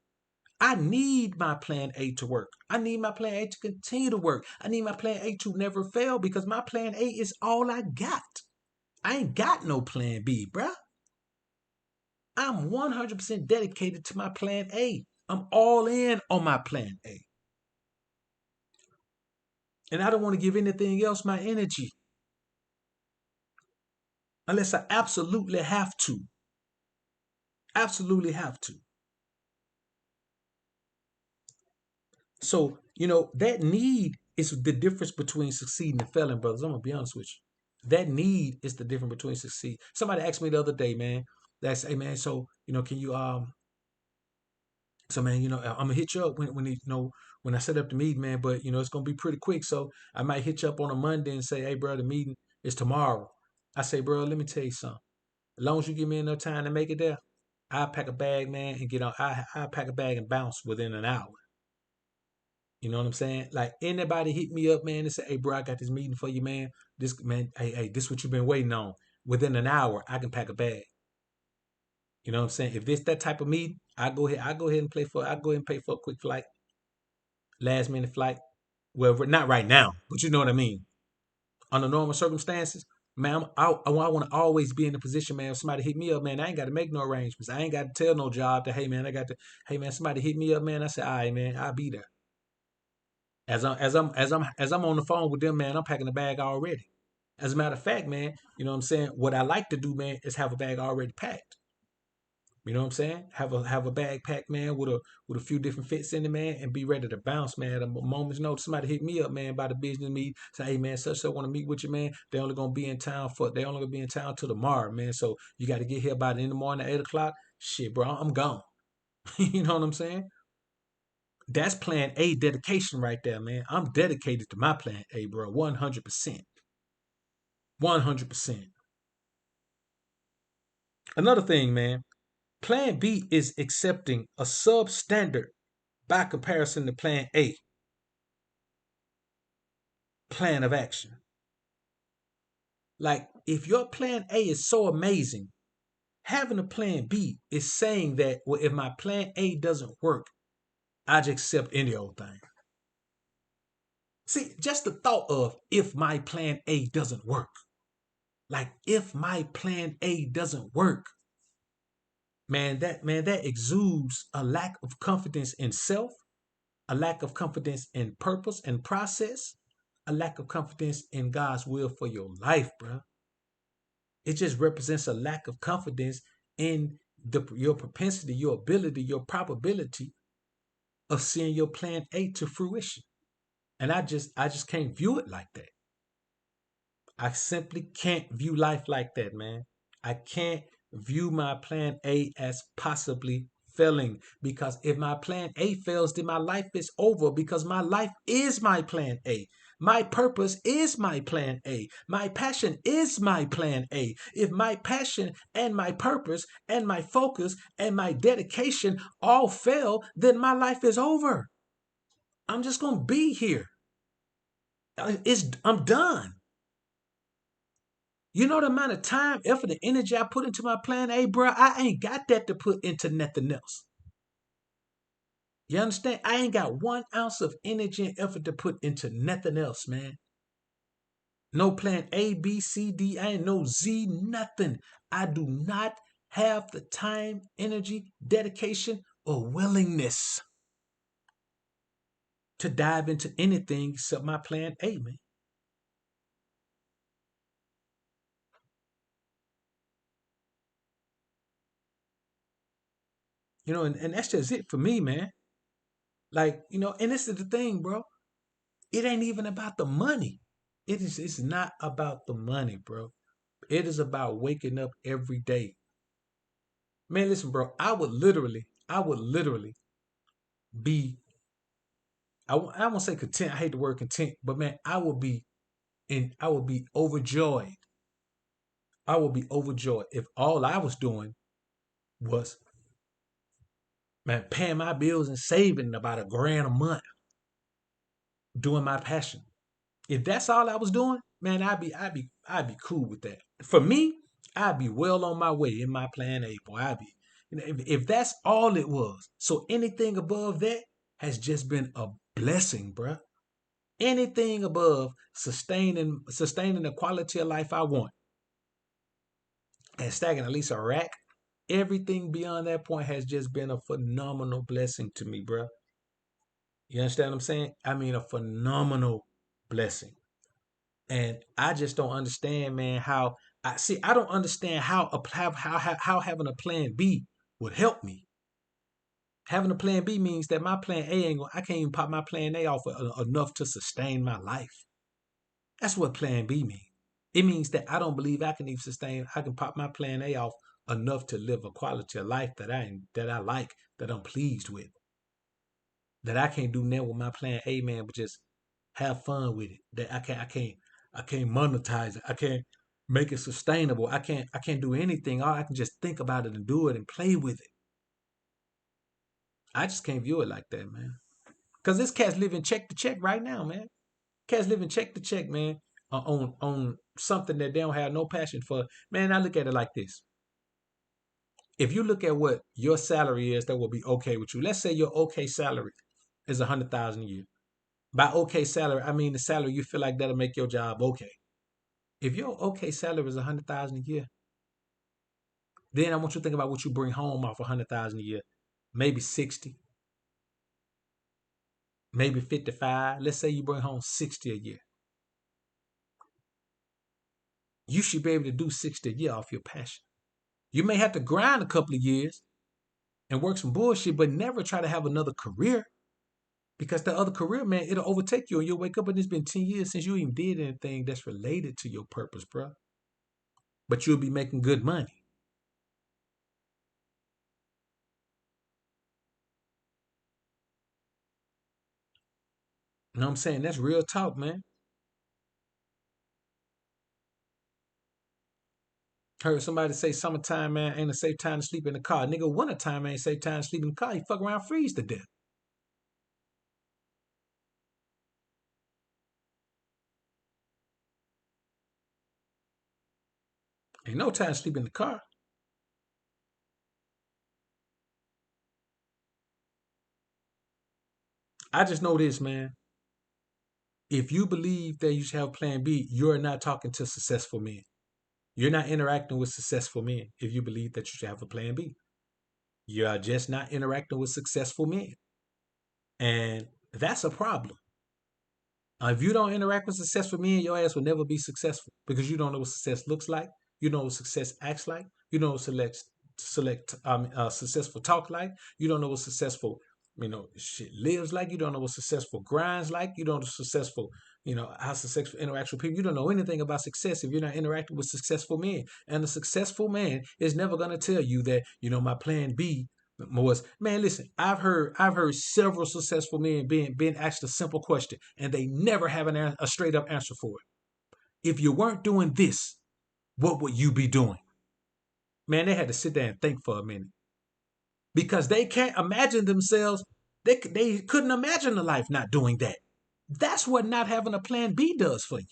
I need my plan A to work. I need my plan A to continue to work. I need my plan A to never fail because my plan A is all I got. I ain't got no plan B, bruh. I'm 100% dedicated to my plan A. I'm all in on my plan A. And I don't want to give anything else my energy unless I absolutely have to. Absolutely have to. So, that need is the difference between succeeding and failing, brothers. I'm going to be honest with you. That need is the difference between succeed. Somebody asked me the other day, man, that's, hey, man, so, can you, so, man, I'm going to hit you up when I set up the meeting, man, but, it's going to be pretty quick. So I might hit you up on a Monday and say, hey, bro, the meeting is tomorrow. I say, bro, let me tell you something. As long as you give me enough time to make it there, I'll pack a bag, man, and get on. I'll pack a bag and bounce within an hour. You know what I'm saying? Like anybody hit me up, man, and say, "Hey, bro, I got this meeting for you, man. This man, hey, this what you've been waiting on." Within an hour, I can pack a bag. You know what I'm saying? If this that type of meeting, I go ahead and I go ahead and pay for a quick flight, last minute flight. Well, not right now, but you know what I mean. Under normal circumstances, man, I want to always be in the position, man. If somebody hit me up, man, I ain't got to make no arrangements. I ain't got to tell no job that, hey, man, hey, man, somebody hit me up, man. I say, all right, man, I'll be there. As I'm on the phone with them, man, I'm packing the bag already. As a matter of fact, man, you know what I'm saying? What I like to do, man, is have a bag already packed. You know what I'm saying? Have a bag packed, man, with a few different fits in it, man, and be ready to bounce, man. At a moment's notice, somebody hit me up, man, by the business meet. Say, hey, man, such want to meet with you, man. They only gonna be in town till tomorrow, man. So you got to get here by the end of the morning, 8 o'clock. Shit, bro, I'm gone. You know what I'm saying? That's plan A dedication right there, man. I'm dedicated to my plan A, bro. 100%. 100%. Another thing, man. Plan B is accepting a substandard by comparison to plan A plan of action. Like, if your plan A is so amazing, having a plan B is saying that, well, if my plan A doesn't work, I just accept any old thing. See, just the thought of if my plan A doesn't work, like if my plan A doesn't work, man, that exudes a lack of confidence in self, a lack of confidence in purpose and process, a lack of confidence in God's will for your life, bro. It just represents a lack of confidence in your propensity, your ability, your probability of seeing your plan A to fruition. And I just can't view it like that. I simply can't view life like that, man. I can't view my plan A as possibly failing because if my plan A fails, then my life is over because my life is my plan A. My purpose is my plan A. My passion is my plan A. If my passion and my purpose and my focus and my dedication all fail, then my life is over. I'm just going to be here. I'm done. You know the amount of time, effort, and energy I put into my plan A, bro? I ain't got that to put into nothing else. You understand? I ain't got 1 ounce of energy and effort to put into nothing else, man. No plan A, B, C, D, I ain't no Z, nothing. I do not have the time, energy, dedication, or willingness to dive into anything except my plan A, man. And that's just it for me, man. Like, and this is the thing, bro. It ain't even about the money. It's not about the money, bro. It is about waking up every day. Man, listen, bro, I would literally be, I won't say content. I hate the word content, but man, I would be overjoyed. I would be overjoyed if all I was doing was, man, paying my bills and saving about $1,000 a month, doing my passion. If that's all I was doing, man, I'd be cool with that. For me, I'd be well on my way in my plan A, boy. If that's all it was. So anything above that has just been a blessing, bruh. Anything above sustaining the quality of life I want and stacking at least a rack, everything beyond that point has just been a phenomenal blessing to me, bruh. You understand what I'm saying? I mean, a phenomenal blessing. And I just don't understand, man, how I see. I don't understand how having a plan B would help me. Having a plan B means that my plan A ain't. I can't even pop my plan A off enough to sustain my life. That's what plan B means. It means that I don't believe I can even sustain. I can pop my plan A off enough to live a quality of life that I like, that I'm pleased with. That I can't do nothing with my plan A, man, but just have fun with it. That I can't monetize it. I can't make it sustainable. I can't do anything. All I can just think about it and do it and play with it. I just can't view it like that, man. Cause this cat's living check to check right now, man. Cats living check to check, man, on something that they don't have no passion for. Man, I look at it like this. If you look at what your salary is, that will be okay with you. Let's say your okay salary is 100,000 a year. By okay salary, I mean the salary you feel like that'll make your job okay. If your okay salary is 100,000 a year, then I want you to think about what you bring home off 100,000 a year. Maybe 60, maybe 55. Let's say you bring home 60 a year. You should be able to do 60 a year off your passion. You may have to grind a couple of years and work some bullshit, but never try to have another career, because the other career, man, it'll overtake you and you'll wake up and it's been 10 years since you even did anything that's related to your purpose, bro. But you'll be making good money. You know what I'm saying? That's real talk, man. Heard somebody say summertime, man, ain't a safe time to sleep in the car. Nigga, wintertime ain't a safe time to sleep in the car. You fuck around, freeze to death. Ain't no time to sleep in the car. I just know this, man. If you believe that you should have plan B, you're not talking to successful men. You're not interacting with successful men if you believe that you should have a plan B. You are just not interacting with successful men. And that's a problem. If you don't interact with successful men, your ass will never be successful, because you don't know what success looks like. You know what success acts like. You know what successful talk like. You don't know what successful shit lives like. You don't know what successful grinds like. You don't know successful how successful interacts with people. You don't know anything about success if you're not interacting with successful men. And a successful man is never gonna tell you that my plan B was, man, listen, I've heard several successful men being asked a simple question and they never have a straight up answer for it. If you weren't doing this, what would you be doing? Man, they had to sit there and think for a minute, because they can't imagine themselves. They couldn't imagine a life not doing that. That's what not having a plan B does for you.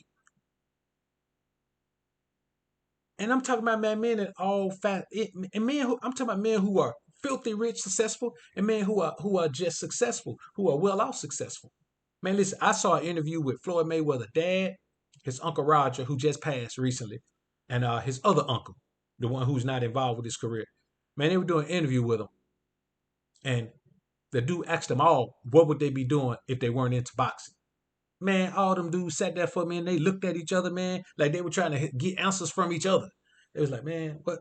And I'm talking about, man, men in all fat and men who I'm talking about men who are filthy rich, successful, and men who are just successful, who are well off successful. Man, listen, I saw an interview with Floyd Mayweather dad, his uncle Roger, who just passed recently, and his other uncle, the one who's not involved with his career. Man, they were doing an interview with him, and the dude asked them all, what would they be doing if they weren't into boxing? Man, all them dudes sat there for me and they looked at each other, man, like they were trying to get answers from each other. It was like, man, what?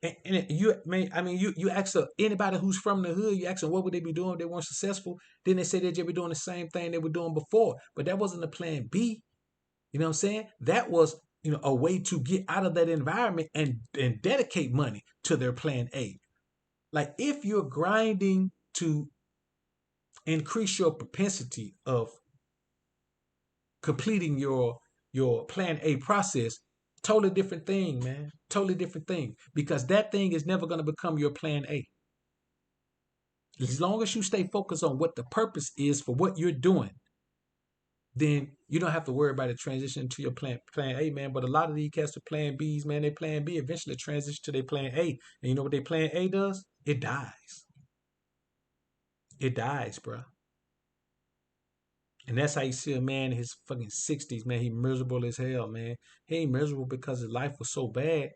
And you, man, I mean, you ask anybody who's from the hood, you ask them what would they be doing if they weren't successful. Then they say they'd just be doing the same thing they were doing before. But that wasn't the plan B. You know what I'm saying? That was, a way to get out of that environment and dedicate money to their plan A. Like if you're grinding to increase your propensity of completing your plan A process, totally different thing, man. Totally different thing. Because that thing is never going to become your plan A. As long as you stay focused on what the purpose is for what you're doing, then you don't have to worry about the transition to your plan A, man. But a lot of these cats are plan Bs, man. They plan B eventually transition to their plan A. And you know what their plan A does? It dies. It dies, bro. And that's how you see a man in his fucking 60s, man. He miserable as hell, man. He ain't miserable because his life was so bad.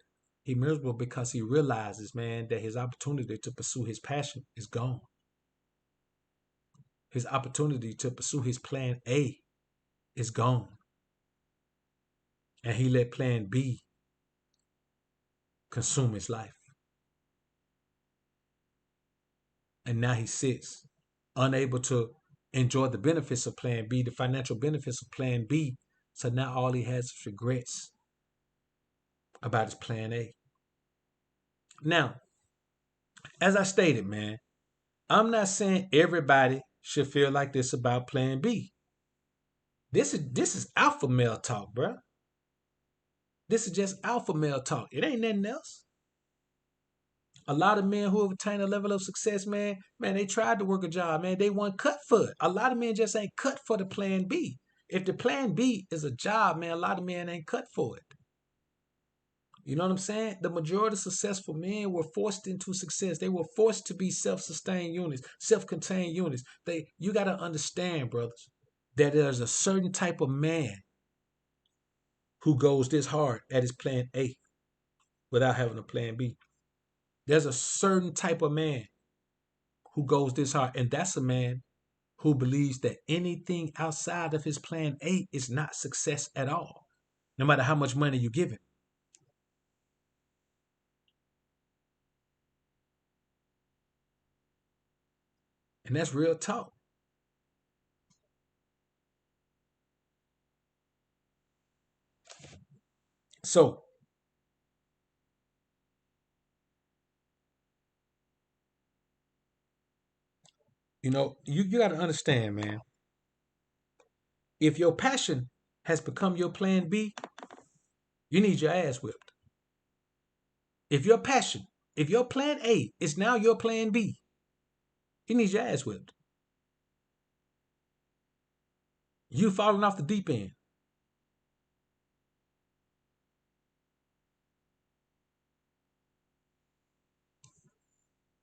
He miserable because he realizes, man, that his opportunity to pursue his passion is gone. His opportunity to pursue his plan A is gone. And he let plan B consume his life. And now he sits unable to enjoy the benefits of plan B, the financial benefits of plan B. So now all he has is regrets about his plan A. Now, as I stated, man, I'm not saying everybody should feel like this about plan B. This is alpha male talk, bro. This is just alpha male talk. It ain't nothing else. A lot of men who have attained a level of success, man, they tried to work a job, man. They weren't cut for it. A lot of men just ain't cut for the plan B. If the plan B is a job, man, a lot of men ain't cut for it. You know what I'm saying? The majority of successful men were forced into success. They were forced to be self-sustained units, self-contained units. You got to understand, brothers, that there's a certain type of man who goes this hard at his plan A without having a plan B. There's a certain type of man who goes this hard, and that's a man who believes that anything outside of his plan A is not success at all, no matter how much money you give him. And that's real talk. So, you got to understand, man. If your passion has become your plan B, you need your ass whipped. If your passion, if your plan A is now your plan B, you need your ass whipped. You falling off the deep end.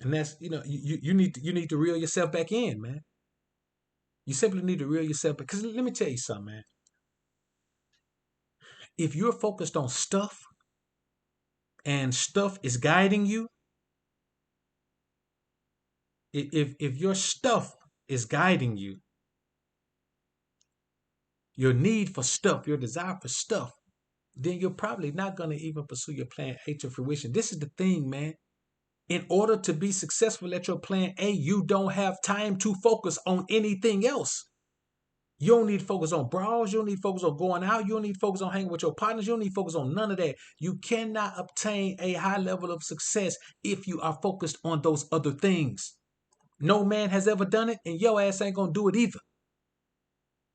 And that's, you need to reel yourself back in, man. You simply need to reel yourself back. Because let me tell you something, man. If you're focused on stuff and stuff is guiding you, if your stuff is guiding you, your need for stuff, your desire for stuff, then you're probably not going to even pursue your plan A to fruition. This is the thing, man. In order to be successful at your plan A, you don't have time to focus on anything else. You don't need to focus on bras. You don't need to focus on going out. You don't need to focus on hanging with your partners. You don't need to focus on none of that. You cannot obtain a high level of success if you are focused on those other things. No man has ever done it, and your ass ain't going to do it either.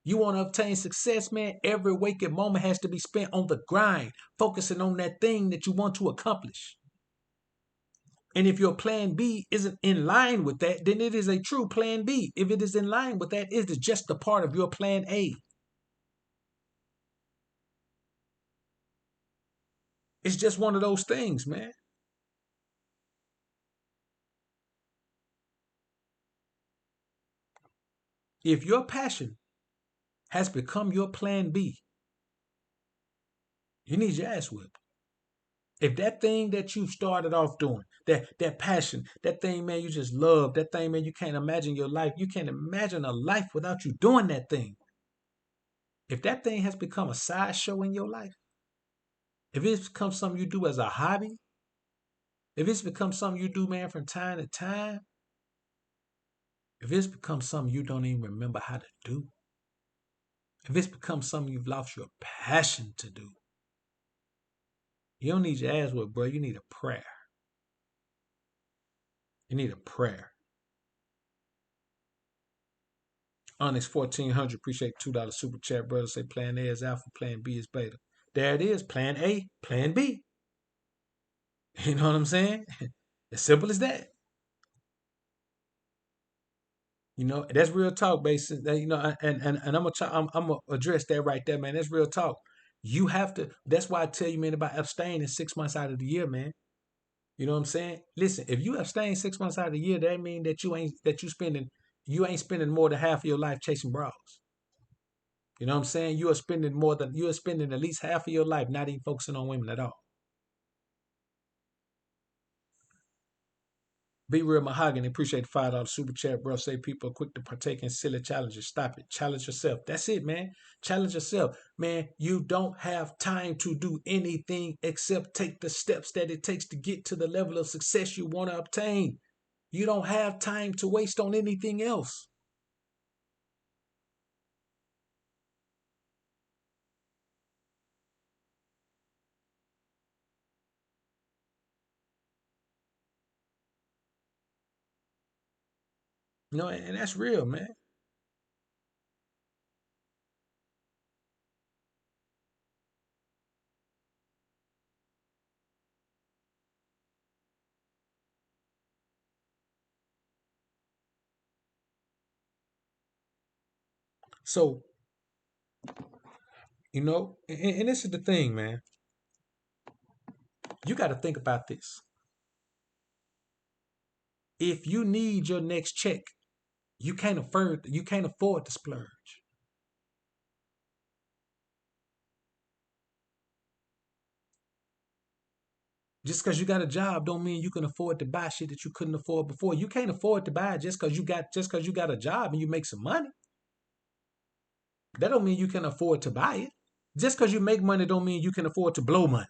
You want to obtain success, man? Every waking moment has to be spent on the grind, focusing on that thing that you want to accomplish. And if your plan B isn't in line with that, then it is a true plan B. If it is in line with that, it is just a part of your plan A. It's just one of those things, man. If your passion has become your plan B, you need your ass whipped. If that thing that you started off doing, that passion, that thing, man, you just love, that thing, man, you can't imagine your life. You can't imagine a life without you doing that thing. If that thing has become a sideshow in your life, if it's become something you do as a hobby, if it's become something you do, man, from time to time, if it's become something you don't even remember how to do, if it's become something you've lost your passion to do, you don't need your ass whipped, bro. You need a prayer. You need a prayer. Onyx 1400, appreciate $2 super chat, brother. Say plan A is alpha, plan B is beta. There it is, plan A, plan B. You know what I'm saying? As simple as that. You know, that's real talk, basis. You know, and I'm gonna address that right there, man. That's real talk. You have to. That's why I tell you, man, about abstaining 6 months out of the year, man. You know what I'm saying? Listen, if you abstain 6 months out of the year, that mean that you ain't spending more than half of your life chasing bras. You know what I'm saying? You are spending at least half of your life not even focusing on women at all. Be real mahogany. Appreciate the $5 super chat, bro. Say people are quick to partake in silly challenges. Stop it. Challenge yourself. That's it, man. Challenge yourself. Man, you don't have time to do anything except take the steps that it takes to get to the level of success you want to obtain. You don't have time to waste on anything else. You know, and that's real, man. So, you know, and this is the thing, man. You got to think about this. If you need your next check, you can't afford to splurge. Just because you got a job don't mean you can afford to buy shit that you couldn't afford before. You can't afford to buy it just because you got a job and you make some money. That don't mean you can afford to buy it. Just because you make money don't mean you can afford to blow money.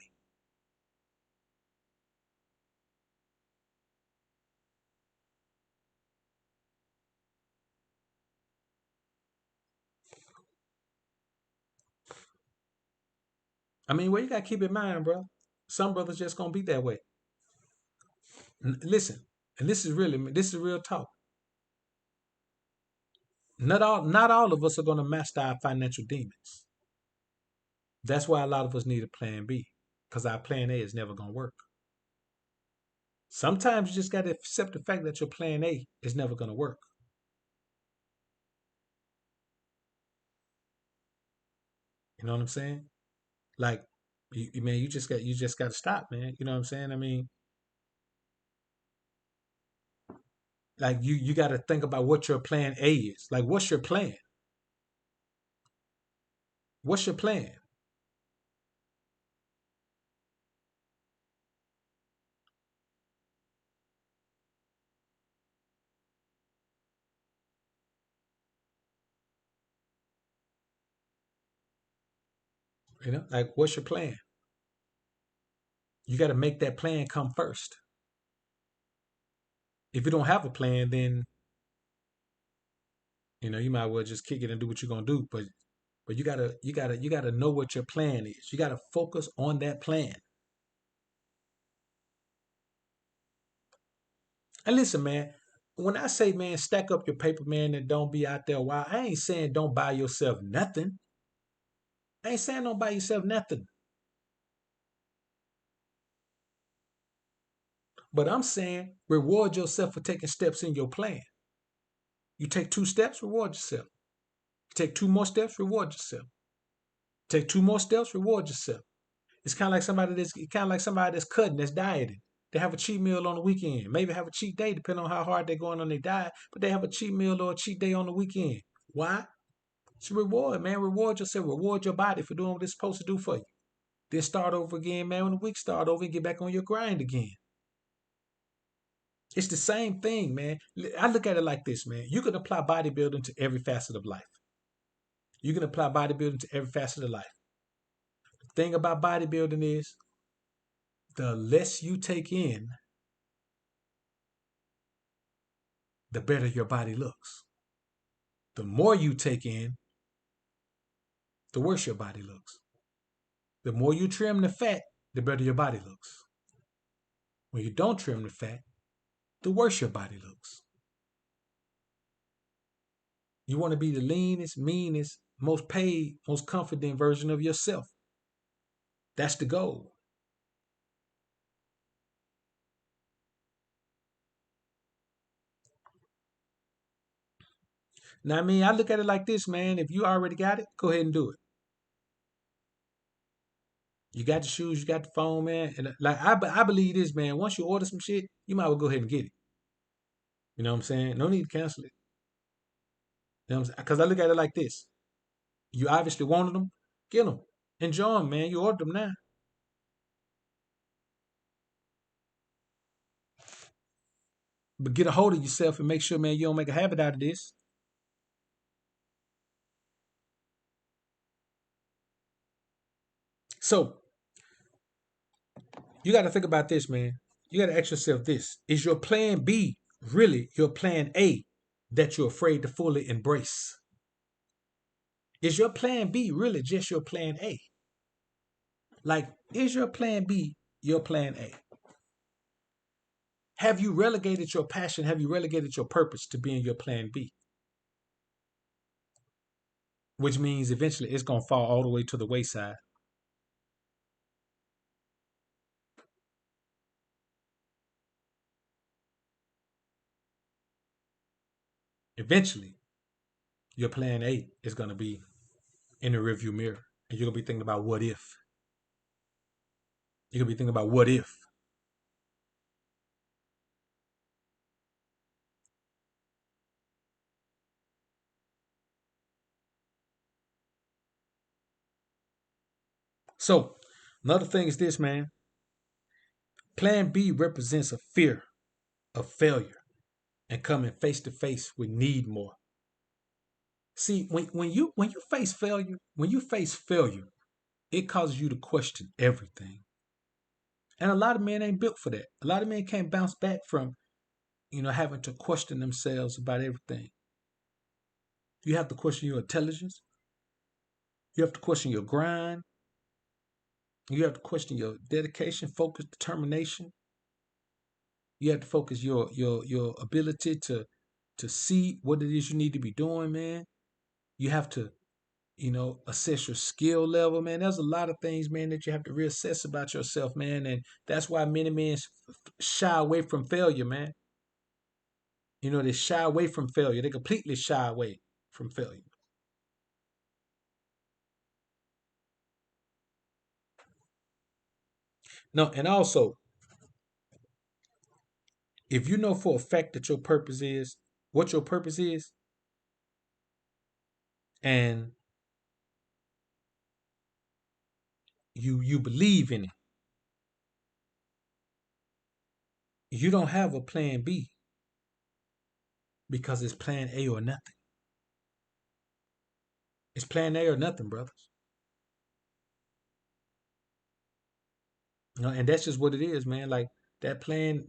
I mean, well, you gotta keep in mind, bro. Some brothers just gonna be that way. Listen, and this is real talk. Not all of us are gonna master our financial demons. That's why a lot of us need a plan B, because our plan A is never gonna work. Sometimes you just gotta accept the fact that your plan A is never gonna work. You know what I'm saying? Like, man, you just got to stop, man. You know what I'm saying? I mean, like you got to think about what your plan A is. Like, what's your plan? What's your plan? You know, like what's your plan? You got to make that plan come first. If you don't have a plan, then you might well just kick it and do what you're gonna do. But you gotta know what your plan is. You gotta focus on that plan. And listen, man, when I say, man, stack up your paper, man, and don't be out there wild, I ain't saying don't buy yourself nothing. I ain't saying don't buy yourself nothing. But I'm saying reward yourself for taking steps in your plan. You take 2 steps, reward yourself. You take 2 more steps, reward yourself. Take 2 more steps, reward yourself. It's kind of like somebody that's cutting, that's dieting. They have a cheat meal on the weekend. Maybe have a cheat day, depending on how hard they're going on their diet. But they have a cheat meal or a cheat day on the weekend. Why? It's a reward, man. Reward yourself. Reward your body for doing what it's supposed to do for you. Then start over again, man. When the week start over and get back on your grind again. It's the same thing, man. I look at it like this, man. You can apply bodybuilding to every facet of life. You can apply bodybuilding to every facet of life. The thing about bodybuilding is the less you take in, the better your body looks. The more you take in, the worse your body looks. The more you trim the fat, the better your body looks. When you don't trim the fat, the worse your body looks. You want to be the leanest, meanest, most paid, most confident version of yourself. That's the goal. Now, I mean, I look at it like this, man. If you already got it, go ahead and do it. You got the shoes, you got the phone, man. And like I believe this, man. Once you order some shit, you might well go ahead and get it. You know what I'm saying? No need to cancel it. You know what I'm saying? Because I look at it like this. You obviously wanted them, get them. Enjoy them, man. You ordered them now. But get a hold of yourself and make sure, man, you don't make a habit out of this. So you got to think about this, man. You got to ask yourself this. Is your plan B really your plan A that you're afraid to fully embrace? Is your plan B really just your plan A? Like, is your plan B your plan A? Have you relegated your passion? Have you relegated your purpose to being your plan B? Which means eventually it's going to fall all the way to the wayside. Eventually, your plan A is going to be in the rearview mirror. And you're going to be thinking about what if. You're going to be thinking about what if. So, another thing is this, man. Plan B represents a fear of failure and coming face to face with need more. See, when you face failure, it causes you to question everything. And a lot of men ain't built for that. A lot of men can't bounce back from, having to question themselves about everything. You have to question your intelligence. You have to question your grind. You have to question your dedication, focus, determination. You have to focus your ability to see what it is you need to be doing, man. You have to, assess your skill level, man. There's a lot of things, man, that you have to reassess about yourself, man. And that's why many men shy away from failure, man. They shy away from failure. They completely shy away from failure. No, and also, if you know for a fact that your purpose is what your purpose is, and you believe in it, you don't have a plan B because it's plan A or nothing. It's plan A or nothing, brothers. And that's just what it is, man. Like plan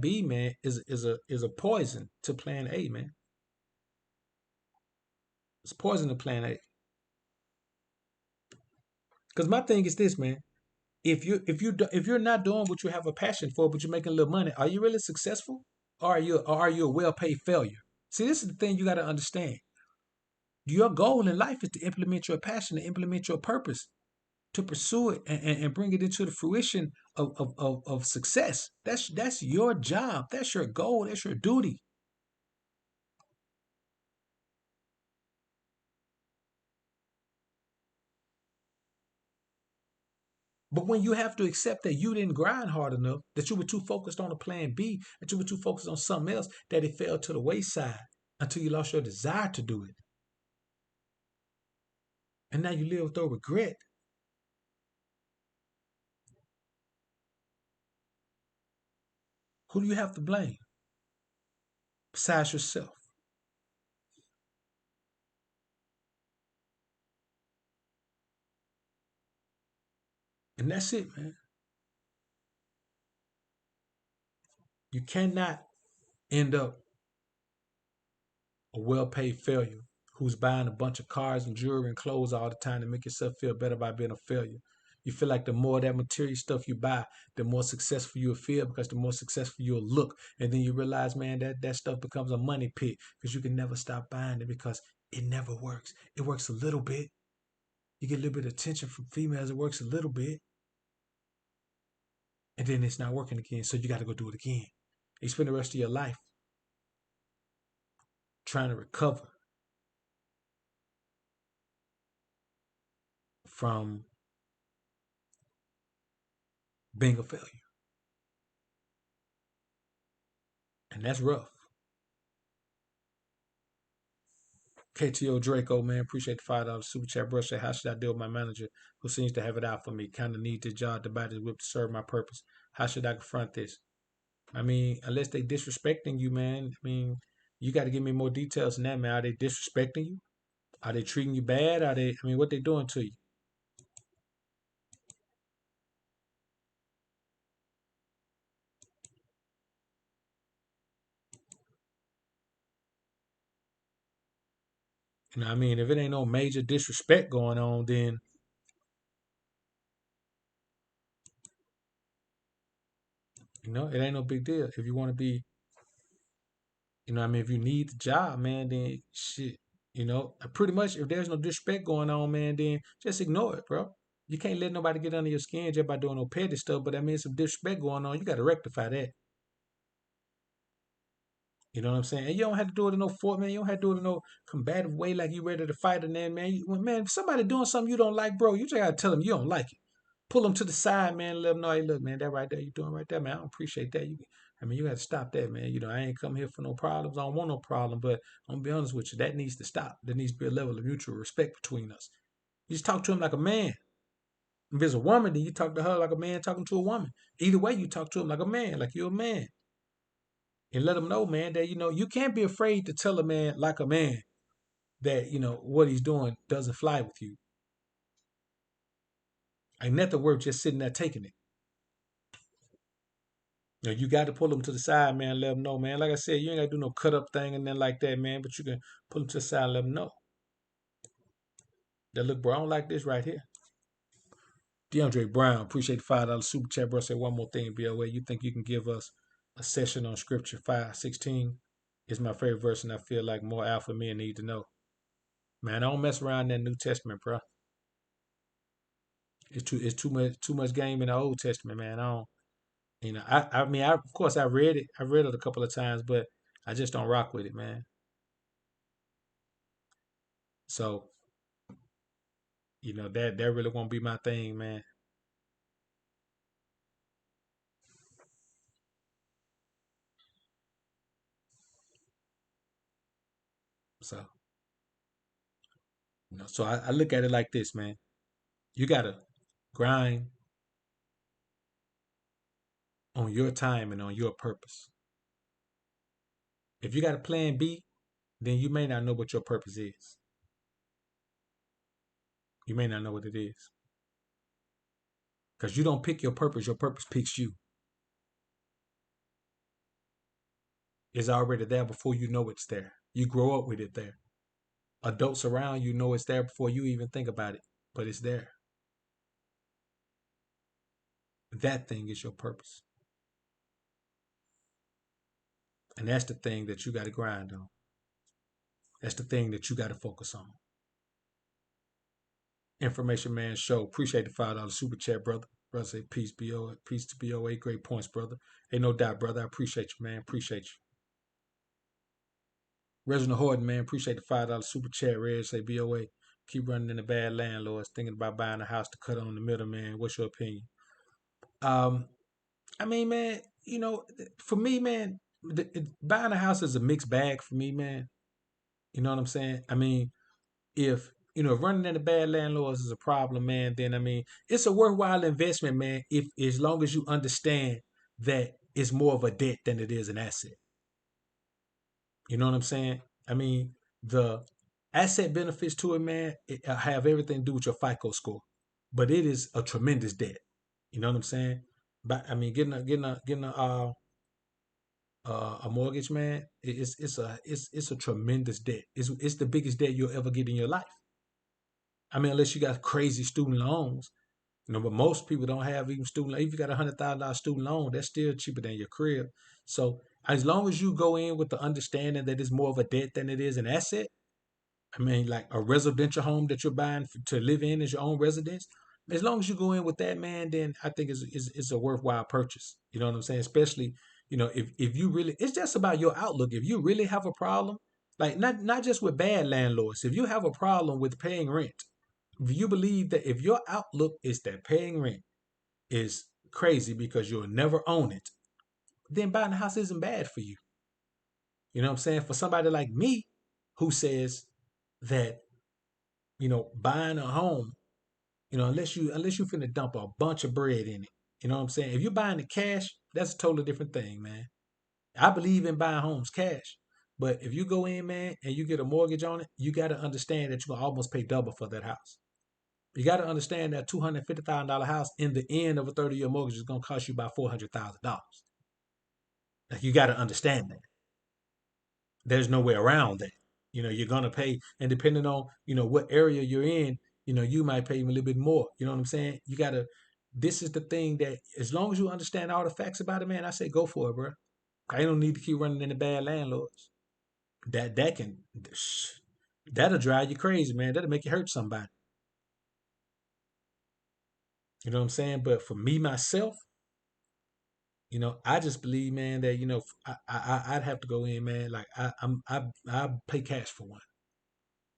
B, man, is a poison to plan A, man. It's poison to plan A. Because my thing is this, man. If you're not doing what you have a passion for, but you're making a little money, are you really successful? Or are you a well-paid failure? See, this is the thing you got to understand. Your goal in life is to implement your passion, to implement your purpose, to pursue it and bring it into the fruition of success. That's your job. That's your goal. That's your duty. But when you have to accept that you didn't grind hard enough, that you were too focused on a plan B, that you were too focused on something else, that it fell to the wayside until you lost your desire to do it. And now you live with no regret. Who do you have to blame besides yourself? And that's it, man. You cannot end up a well-paid failure who's buying a bunch of cars and jewelry and clothes all the time to make yourself feel better about being a failure. You feel like the more of that material stuff you buy, the more successful you'll feel because the more successful you'll look. And then you realize, man, that stuff becomes a money pit because you can never stop buying it because it never works. It works a little bit. You get a little bit of attention from females. It works a little bit. And then it's not working again. So you got to go do it again. You spend the rest of your life trying to recover from being a failure. And that's rough. KTO Draco, man, appreciate the $5 super chat. Bro, say, how should I deal with my manager who seems to have it out for me? Kind of need this job to buy this whip to serve my purpose. How should I confront this? I mean, unless they disrespecting you, man. I mean, you got to give me more details than that, man. Are they disrespecting you? Are they treating you bad? Are they? I mean, what they doing to you? You know, what I mean, if it ain't no major disrespect going on, then it ain't no big deal. If you want to be, what I mean, if you need the job, man, then shit, pretty much if there's no disrespect going on, man, then just ignore it, bro. You can't let nobody get under your skin just by doing no petty stuff, but I mean, some disrespect going on, you got to rectify that. You know what I'm saying? And you don't have to do it in no fort, man. You don't have to do it in no combative way like you ready to fight and then, man. Man, if somebody doing something you don't like, bro, you just got to tell them you don't like it. Pull them to the side, man, and let them know, hey, look, man, that right there you doing right there, man. I don't appreciate that. You got to stop that, man. I ain't come here for no problems. I don't want no problem, but I'm going to be honest with you. That needs to stop. There needs to be a level of mutual respect between us. You just talk to him like a man. If it's a woman, then you talk to her like a man talking to a woman. Either way, you talk to him like a man, like you're a man. And let him know, man, that, you can't be afraid to tell a man like a man that, what he's doing doesn't fly with you. Ain't nothing worth just sitting there taking it. You got to pull them to the side, man. Let them know, man. Like I said, you ain't got to do no cut up thing and then like that, man. But you can pull them to the side and let them know. That look, bro, I don't like this right here. DeAndre Brown, appreciate the $5 super chat, bro. Say one more thing, BOA. You think you can give us a session on Scripture 5:16? Is my favorite verse, and I feel like more alpha men need to know. Man, I don't mess around in that New Testament, bro. It's too much game in the Old Testament, man. I don't. I mean, of course I read it. I read it a couple of times, but I just don't rock with it, man. So that really won't be my thing, man. So so I look at it like this, man. You gotta grind on your time and on your purpose. If you got a plan B, then you may not know what your purpose is. You may not know what it is. Because you don't pick your purpose picks you. It's already there before you know it's there. You grow up with it there. Adults around you know it's there before you even think about it, but it's there. That thing is your purpose. And that's the thing that you got to grind on. That's the thing that you got to focus on. Information Man Show. Appreciate the $5 super chat, brother. Brother say peace, BO, peace to BOA. Great points, brother. Ain't no doubt, brother. I appreciate you, man. Appreciate you. Reginald Horton, man. Appreciate the $5 super chat. Red say BOA. Keep running in the bad landlords. Thinking about buying a house to cut on the middle, man. What's your opinion? Um, I mean, man, for me, man, buying a house is a mixed bag for me, man. You know what I'm saying? I mean, if if running into bad landlords is a problem, man, then I mean it's a worthwhile investment, man. If as long as you understand that it's more of a debt than it is an asset. You know what I'm saying? I mean, the asset benefits to it, man, have everything to do with your FICO score, but it is a tremendous debt. You know what I'm saying? But I mean, getting a mortgage, man, it's a tremendous debt. It's the biggest debt you'll ever get in your life. I mean, unless you got crazy student loans, but most people don't have even student. If you got $100,000 student loan, that's still cheaper than your crib. So as long as you go in with the understanding that it's more of a debt than it is an asset, I mean, like a residential home that you're buying to live in as your own residence. As long as you go in with that, man, then I think it's a worthwhile purchase. You know what I'm saying? Especially, if you really, it's just about your outlook. If you really have a problem, like not just with bad landlords, if you have a problem with paying rent, if you believe that if your outlook is that paying rent is crazy because you'll never own it, then buying a house isn't bad for you. You know what I'm saying? For somebody like me who says that, buying a home, unless you finna dump a bunch of bread in it. You know what I'm saying? If you're buying it cash, that's a totally different thing, man. I believe in buying homes cash. But if you go in, man, and you get a mortgage on it, you got to understand that you're going to almost pay double for that house. You got to understand that $250,000 house in the end of a 30-year mortgage is going to cost you about $400,000. Like, you got to understand that. There's no way around that. You're going to pay, and depending on, what area you're in, you might pay even a little bit more. You know what I'm saying? This is the thing that as long as you understand all the facts about it, man, I say go for it, bro. I don't need to keep running into bad landlords. That can, that'll drive you crazy, man. That'll make you hurt somebody. You know what I'm saying? But for me, myself, I just believe, man, that I'd have to go in, man. Like I pay cash for one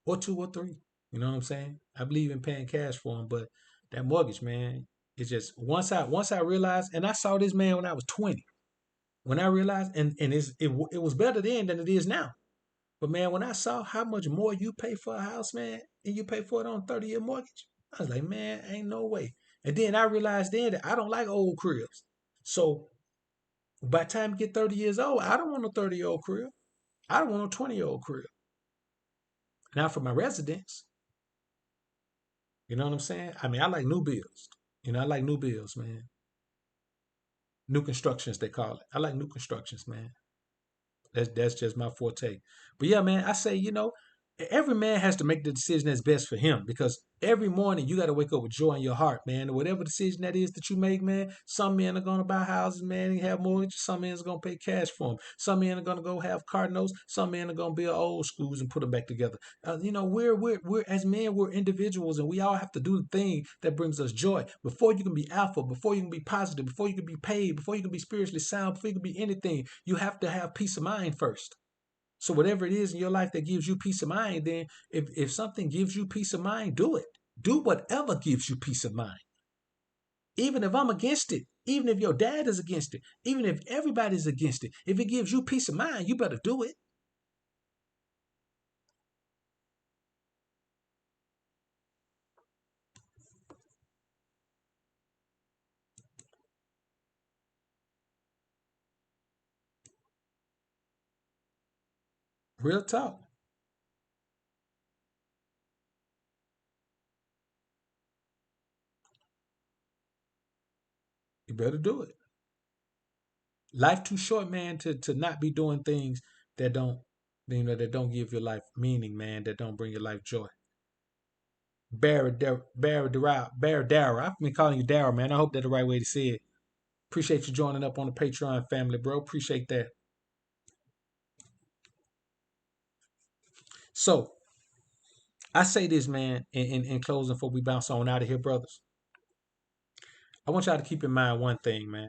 or two or three. You know what I'm saying? I believe in paying cash for them, but that mortgage, man, it's just once I realized, and I saw this, man, when I was 20. When I realized, and it was better then than it is now. But man, when I saw how much more you pay for a house, man, and you pay for it on a 30-year mortgage, I was like, man, ain't no way. And then I realized then that I don't like old cribs. So by the time you get 30 years old, I don't want a 30-year-old crib. I don't want a 20-year-old crib. Now for my residence, you know what I'm saying? I mean, I like new builds. I like new builds, man. New constructions, they call it. I like new constructions, man. That's just my forte. But yeah, man, I say, every man has to make the decision that's best for him because every morning you got to wake up with joy in your heart, man. And whatever decision that is that you make, man, some men are going to buy houses, man, and have mortgages. Some men are going to pay cash for them. Some men are going to go have car notes. Some men are going to build old schools and put them back together. We're as men, we're individuals, and we all have to do the thing that brings us joy. Before you can be alpha, before you can be positive, before you can be paid, before you can be spiritually sound, before you can be anything, you have to have peace of mind first. So whatever it is in your life that gives you peace of mind, then if something gives you peace of mind, do it. Do whatever gives you peace of mind. Even if I'm against it, even if your dad is against it, even if everybody's against it, if it gives you peace of mind, you better do it. Real talk. You better do it. Life too short, man, to not be doing things that don't give your life meaning, man, that don't bring your life joy. Barry Darrell. I've been calling you Darrell, man. I hope that's the right way to say it. Appreciate you joining up on the Patreon family, bro. Appreciate that. So I say this, man, in closing before we bounce on out of here, brothers. I want y'all to keep in mind one thing, man.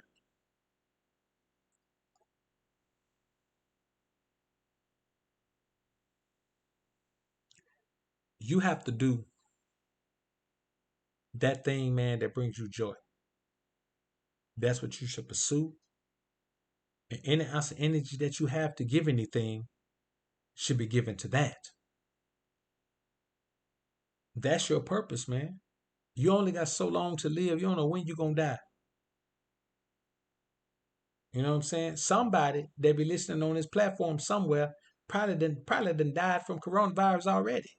You have to do that thing, man, that brings you joy. That's what you should pursue. And any ounce of energy that you have to give anything should be given to that. That's your purpose, man. You only got so long to live. You don't know when you're gonna die. You know what I'm saying? Somebody that be listening on this platform somewhere probably done died from coronavirus already.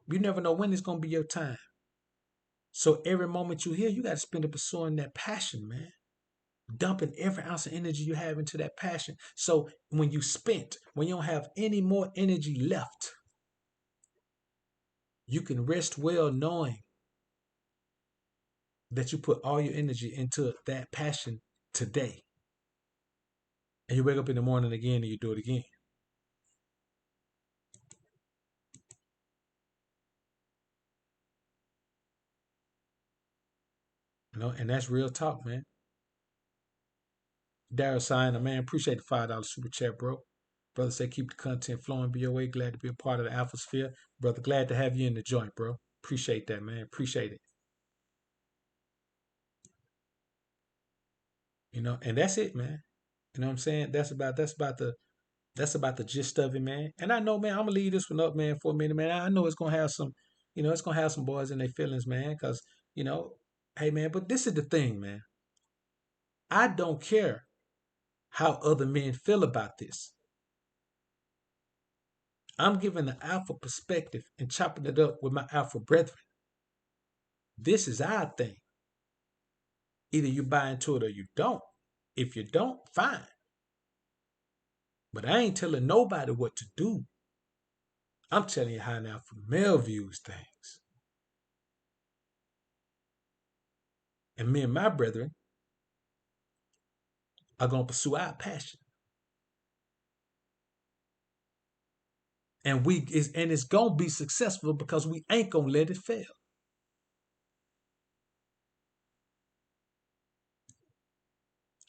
You never know when it's gonna be your time. So every moment you hear, you got to spend it pursuing that passion, man. Dumping every ounce of energy you have into that passion. So when you don't have any more energy left, you can rest well knowing that you put all your energy into that passion today. And you wake up in the morning again and you do it again. You know, and that's real talk, man. Daryl Sign, man, appreciate the $5 super chat, bro. Brother say keep the content flowing, be your way. Glad to be a part of the Alpha Sphere. Brother, glad to have you in the joint, bro. Appreciate that, man. Appreciate it. You know, and that's it, man. You know what I'm saying? That's about the gist of it, man. And I know, man, I'm gonna leave this one up, man, for a minute, man. I know it's gonna have some boys in their feelings, man, because you know, hey, man. But this is the thing, man. I don't care how other men feel about this. I'm giving the alpha perspective and chopping it up with my alpha brethren. This is our thing. Either you buy into it or you don't. If you don't, fine. But I ain't telling nobody what to do. I'm telling you how an alpha male views things. And me and my brethren are gonna pursue our passion. And it's gonna be successful because we ain't gonna let it fail.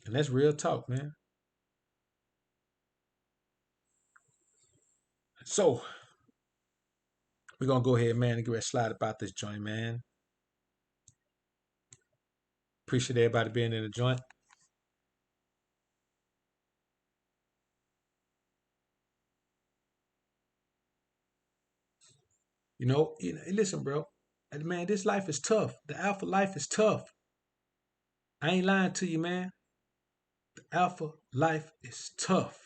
And that's real talk, man. So we're gonna go ahead, man, and get ready to slide about this joint, man. Appreciate everybody being in the joint. Listen, bro. Man, this life is tough. The alpha life is tough. I ain't lying to you, man. The alpha life is tough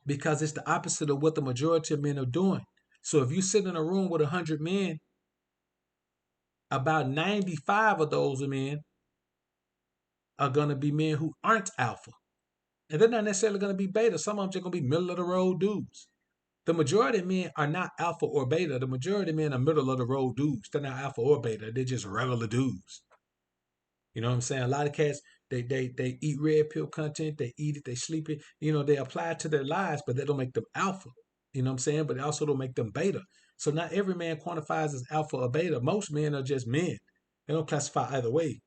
because it's the opposite of what the majority of men are doing. So if you sit in a room with 100 men, about 95 of those men are going to be men who aren't alpha. And they're not necessarily going to be beta. Some of them just going to be middle of the road dudes. The majority of men are not alpha or beta. The majority of men are middle of the road dudes. They're not alpha or beta. They're just regular dudes. You know what I'm saying? A lot of cats, they eat red pill content. They eat it. They sleep it. They apply it to their lives, but they don't make them alpha. You know what I'm saying? But they also don't make them beta. So not every man quantifies as alpha or beta. Most men are just men. They don't classify either way.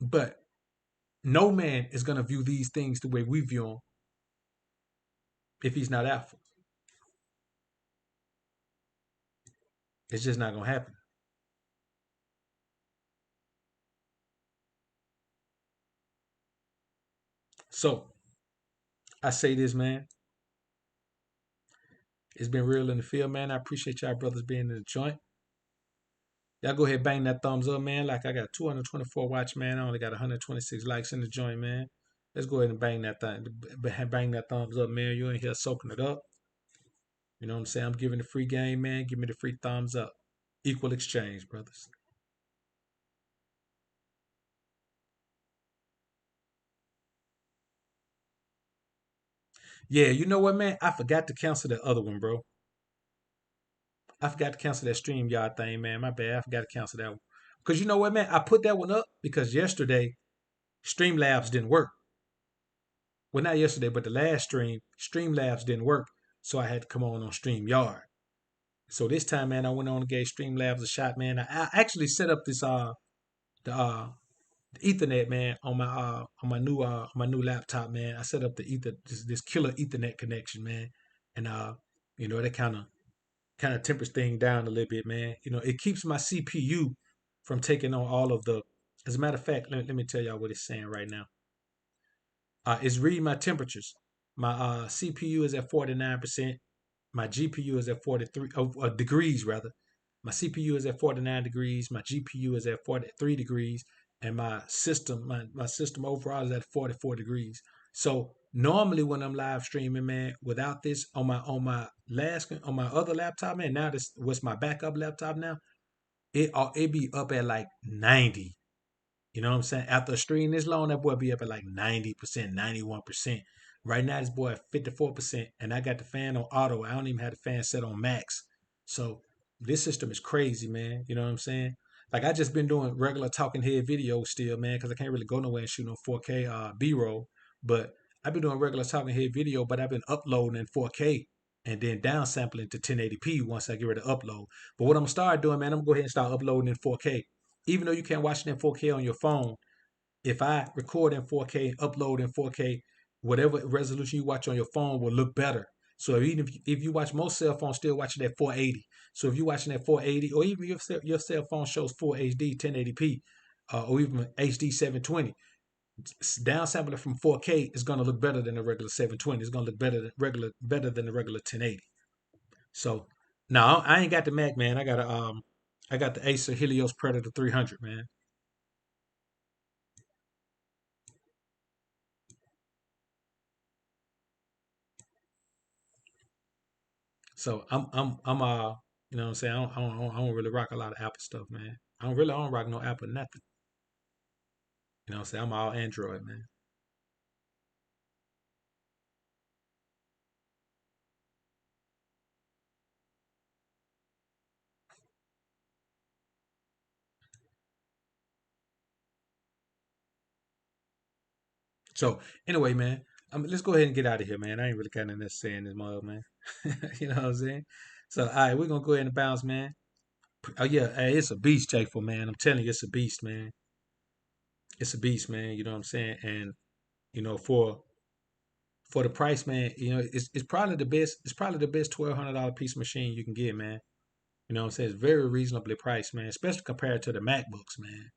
But no man is going to view these things the way we view them if he's not alpha. It's just not going to happen. So I say this, man. It's been real in the field, man. I appreciate y'all brothers being in the joint. Y'all go ahead and bang that thumbs up, man. Like I got 224 watch, man. I only got 126 likes in the joint, man. Let's go ahead and bang that thing. Bang that thumbs up, man. You in here soaking it up. You know what I'm saying? I'm giving the free game, man. Give me the free thumbs up. Equal exchange, brothers. Yeah, you know what, man? I forgot to cancel that other one, bro. I forgot to cancel that StreamYard thing, man. My bad. I forgot to cancel that one. Because you know what, man? I put that one up because yesterday Streamlabs didn't work. Well, not yesterday, but the last Streamlabs didn't work. So I had to come on StreamYard. So this time, man, I went on and gave Streamlabs a shot, man. I actually set up the Ethernet, man, on my new laptop, man. I set up this killer Ethernet connection, man, and that kind of tempers things down a little bit, man. It keeps my CPU from taking on all of the. As a matter of fact, let me tell y'all what it's saying right now. It's reading my temperatures. My CPU is at 49%. my GPU is at 43 degrees rather. My CPU is at 49 degrees. My GPU is at 43 degrees, and my system overall is at 44 degrees. So normally when I'm live streaming, man, without this on my other laptop, man, now this was my backup laptop now. It be up at like 90. You know what I'm saying? After a stream this long, that boy be up at like 90%, 91%. Right now, this boy at 54%, and I got the fan on auto. I don't even have the fan set on max. So this system is crazy, man. You know what I'm saying? Like I just been doing regular talking head videos still, man, because I can't really go nowhere and shoot no 4K B-roll. But I've been doing regular talking head video, but I've been uploading in 4K and then downsampling to 1080p once I get ready to upload. But what I'm gonna start doing, man, I'm gonna go ahead and start uploading in 4K. Even though you can't watch it in 4K on your phone, if I record in 4K, upload in 4K, whatever resolution you watch on your phone will look better. So even if you watch, most cell phones still watching at 480. So if you're watching at 480, or even if your cell phone shows full HD 1080p, or even HD 720, downsampling from 4K is going to look better than the regular 720. It's going to look better than the regular 1080. So now I ain't got the Mac, man. I got the Acer Helios Predator 300, man. So you know what I'm saying? I don't really rock a lot of Apple stuff, man. I don't rock no Apple nothing. You know what I'm saying? I'm all Android, man. So anyway, man, let's go ahead and get out of here, man. I ain't really got nothing to say in this mug, man. You know what I'm saying? So all right, we're gonna go ahead and bounce, man. Oh yeah, hey, it's a beast, Jakeful, man. I'm telling you, it's a beast, man. It's a beast, man. You know what I'm saying? And you know, for the price, man, you know, it's probably the best. It's probably the best $1,200 piece of machine you can get, man. You know what I'm saying? It's very reasonably priced, man, especially compared to the MacBooks, man.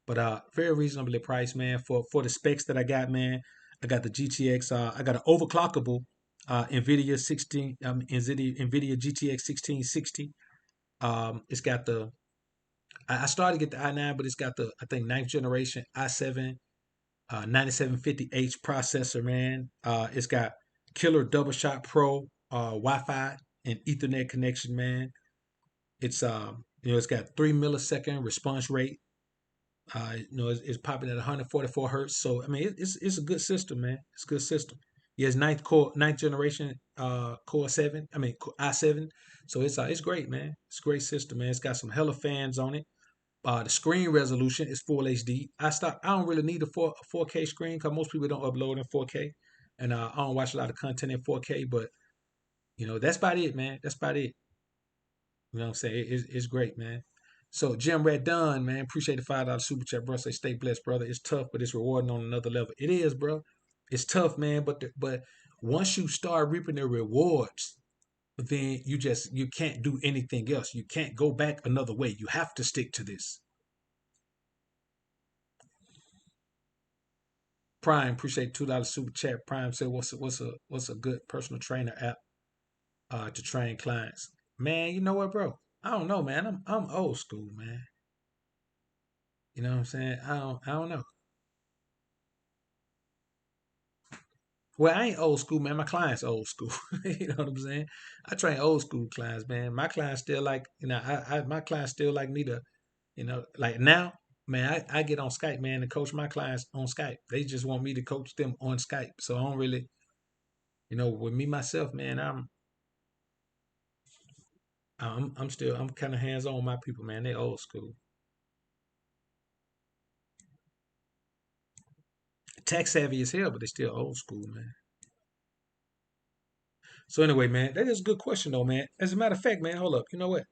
But very reasonably priced, man, for the specs that I got, man. I got the GTX, I got an overclockable NVIDIA GTX 1660. It's got the I started to get the i9, but it's got the I think ninth generation i7 9750H processor, man. It's got killer double shot pro Wi-Fi and Ethernet connection, man. It's it's got 3 millisecond response rate. It's popping at 144 hertz. So I mean, it's a good system, man. It's a good system. Yeah, it's ninth generation Core 7. I mean i7. So it's great, man. It's a great system, man. It's got some hella fans on it. The screen resolution is full HD. I don't really need a 4K screen because most people don't upload in 4K, and I don't watch a lot of content in 4K. But that's about it, man. That's about it. You know what I'm saying? It's great, man. So Jim Red Dunn, man, appreciate the $5 super chat, bro. Say stay blessed, brother. It's tough, but it's rewarding on another level. It is, bro. It's tough, man. But once you start reaping the rewards, then you can't do anything else. You can't go back another way. You have to stick to this. Prime, appreciate $2 super chat. Prime said, "What's a good personal trainer app to train clients?" Man, you know what, bro? I don't know, man. I'm old school, man. You know what I'm saying? I don't know. Well, I ain't old school, man. My clients old school. You know what I'm saying? I train old school clients, man. My clients still like, my clients still like me to, like now, man, I get on Skype, man, and coach my clients on Skype. They just want me to coach them on Skype. So I don't really, with me myself, man, I'm kind of hands on with my people, man. They old school. Tech savvy as hell, but they still old school, man. So anyway, man, that is a good question though, man. As a matter of fact, man, hold up. You know what?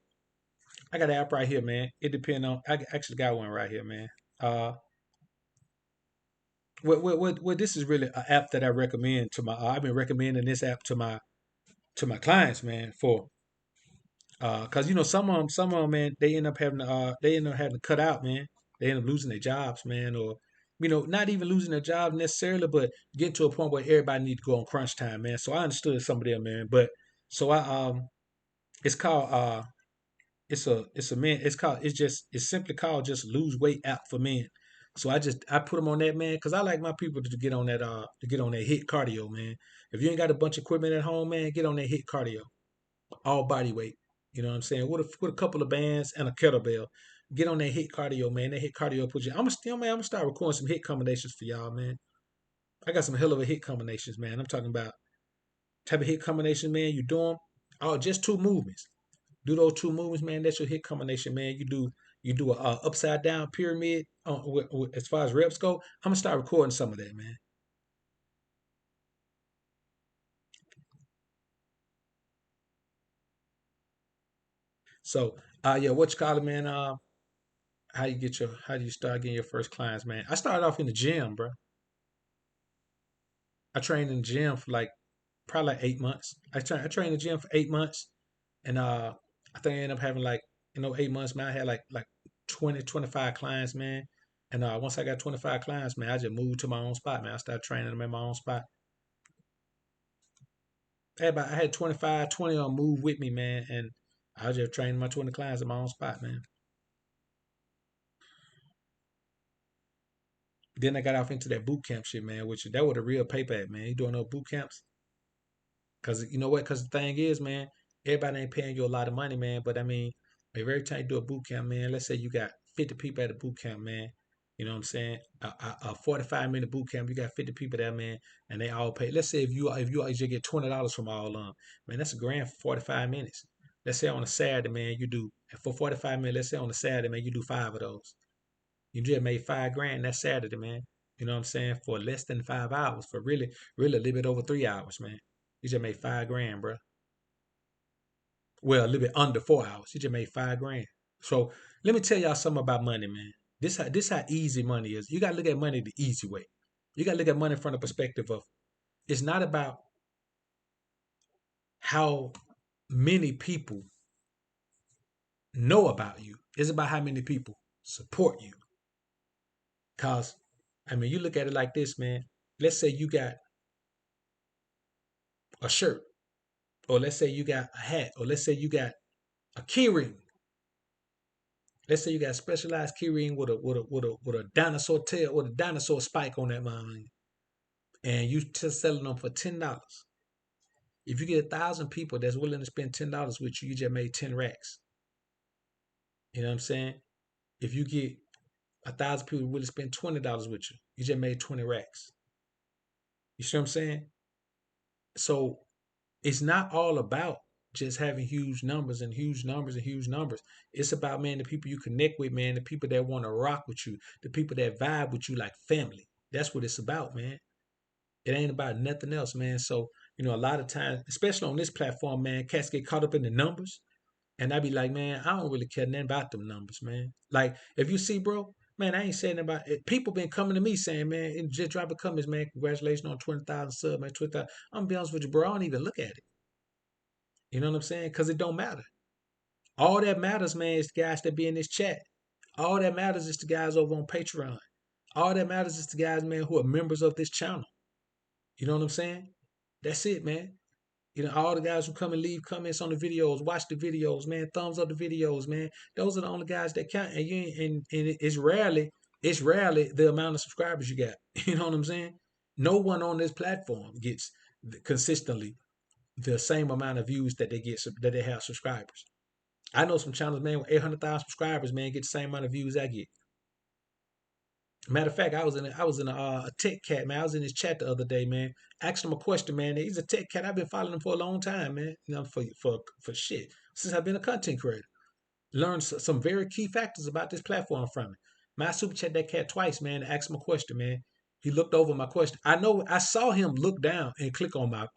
I got an app right here, man. It depends on. I actually got one right here, man. Uh, what this is really an app that I recommend to my. I've been recommending this app to my clients, man, for cause some of them, man, they end up having to cut out, man. They end up losing their jobs, man, or not even losing their job necessarily, but getting to a point where everybody need to go on crunch time, man. So I understood some of them, man, but So I it's called it's a man. It's simply called just lose weight app for men. So I put them on that, man, because I like my people to get on that hit cardio, man. If you ain't got a bunch of equipment at home, man, get on that hit cardio, all body weight. You know what I'm saying? With a couple of bands and a kettlebell, get on that hit cardio, man. That hit cardio put you. I'm gonna start recording some hit combinations for y'all, man. I got some hell of a hit combinations, man. I'm talking about type of hit combinations, man. You do them, oh, just two movements. Do those two movements, man. That's your hit combination, man. You do a upside down pyramid as far as reps go. I'm gonna start recording some of that, man. So, yeah, what you call it, man? How do you start getting your first clients, man? I started off in the gym, bro. I trained in the gym for like probably like 8 months. I trained in the gym for 8 months, and I think I ended up having like 8 months, man. I had like 20, 25 clients, man. And once I got 25 clients, man, I just moved to my own spot, man. I started training them in my own spot. I had 25, 20 on move with me, man, and I was just training my 20 clients in my own spot, man. Then I got off into that boot camp shit, man, which that was a real paper at, man. You doing no boot camps? Cause you know what? Cause the thing is, man, everybody ain't paying you a lot of money, man. But I mean, if every time you do a boot camp, man, let's say you got 50 people at a boot camp, man. You know what I'm saying? A 45-minute boot camp, you got 50 people there, man, and they all pay. Let's say if you just get $20 from all of them, man, that's a grand for 45 minutes. Let's say on a Saturday, man, you do for 45 minutes. Let's say on a Saturday, man, you do five of those. You just made 5 grand that Saturday, man. You know what I'm saying? For less than 5 hours, for really a little bit over 3 hours, man. You just made 5 grand, bro. Well, a little bit under 4 hours. You just made 5 grand. So let me tell y'all something about money, man. This how easy money is. You gotta look at money the easy way. You gotta look at money from the perspective of it's not about how many people know about you. It's about how many people support you. Cause I mean, you look at it like this, man. Let's say you got a shirt, or let's say you got a hat, or let's say you got a keyring. Let's say you got a specialized keyring with a dinosaur tail with a dinosaur spike on that mine, and you just selling them for $10. If you get 1,000 people that's willing to spend $10 with you, you just made 10 racks. You know what I'm saying? If you get 1,000 people willing to spend $20 with you, you just made 20 racks. You see what I'm saying? So it's not all about just having huge numbers and huge numbers and huge numbers. It's about, man, the people you connect with, man, the people that want to rock with you, the people that vibe with you like family. That's what it's about, man. It ain't about nothing else, man. So, a lot of times, especially on this platform, man, cats get caught up in the numbers. And I be like, man, I don't really care nothing about them numbers, man. Like, if you see, bro, man, I ain't saying about it. People been coming to me saying, man, just drop a comments, man. Congratulations on 20,000 subs, man. 20,000. I'm gonna be honest with you, bro. I don't even look at it. You know what I'm saying? Because it don't matter. All that matters, man, is the guys that be in this chat. All that matters is the guys over on Patreon. All that matters is the guys, man, who are members of this channel. You know what I'm saying? That's it, man. All the guys who come and leave comments on the videos, watch the videos, man, thumbs up the videos, man. Those are the only guys that count. And you and it's rarely the amount of subscribers you got. You know what I'm saying? No one on this platform gets consistently the same amount of views that they have subscribers. I know some channels, man, with 800,000 subscribers, man, get the same amount of views I get. Matter of fact, I was in a tech cat, man. I was in his chat the other day, man. Asked him a question, man. He's a tech cat. I've been following him for a long time, man. For shit since I've been a content creator. Learned some very key factors about this platform from him. Man, I super chat that cat twice, man. Asked him a question, man. He looked over my question. I saw him look down and click on my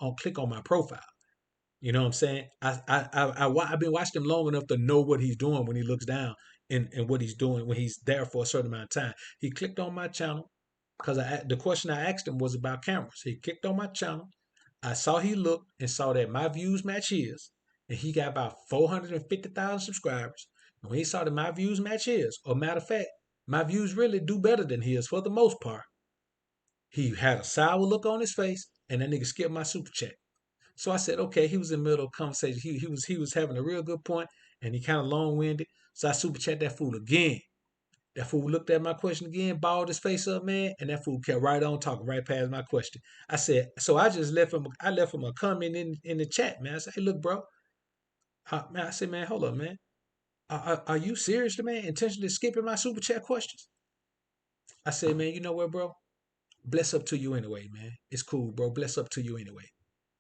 profile. You know what I'm saying? I've been watching him long enough to know what he's doing when he looks down and what he's doing when he's there for a certain amount of time. He clicked on my channel because the question I asked him was about cameras. He clicked on my channel. I saw he looked and saw that my views match his, and he got about 450,000 subscribers. And when he saw that my views match his, or matter of fact, my views really do better than his for the most part, he had a sour look on his face, and that nigga skipped my super chat. So I said, okay, he was in the middle of a conversation. He was having a real good point, and he kind of long winded. So I super chat that fool again. That fool looked at my question again, balled his face up, man, and that fool kept right on talking, right past my question. I said, so I just left him. I left him a comment in the chat, man. I said, hey, look, bro, man. I said, man, hold up, man. Are you serious, man? Intentionally skipping my super chat questions? I said, man, you know what, bro? Bless up to you anyway, man. It's cool, bro. Bless up to you anyway.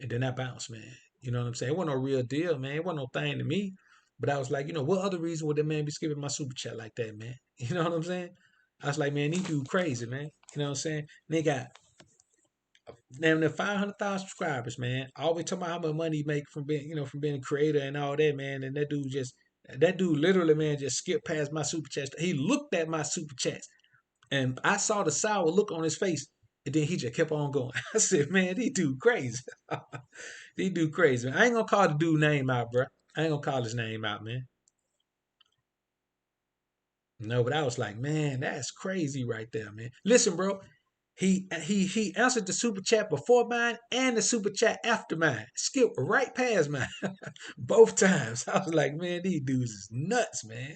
And then I bounced, man. You know what I'm saying? It wasn't no real deal, man. It wasn't no thing to me. But I was like, you know, what other reason would that man be skipping my super chat like that, man? You know what I'm saying? I was like, man, these dude crazy, man. You know what I'm saying? And they got damn near 500,000 subscribers, man. Always talking about how much money he make from being, you know, from being a creator and all that, man. And that dude literally, man, just skipped past my super chats. He looked at my super chats and I saw the sour look on his face. And then he just kept on going. I said, man, these dude crazy. These dude crazy, man. I ain't gonna call the dude name out, bro. I ain't gonna call his name out, man. No, but I was like, man, that's crazy right there, man. Listen, bro. He answered the super chat before mine and the super chat after mine. Skipped right past mine both times. I was like, man, these dudes is nuts, man.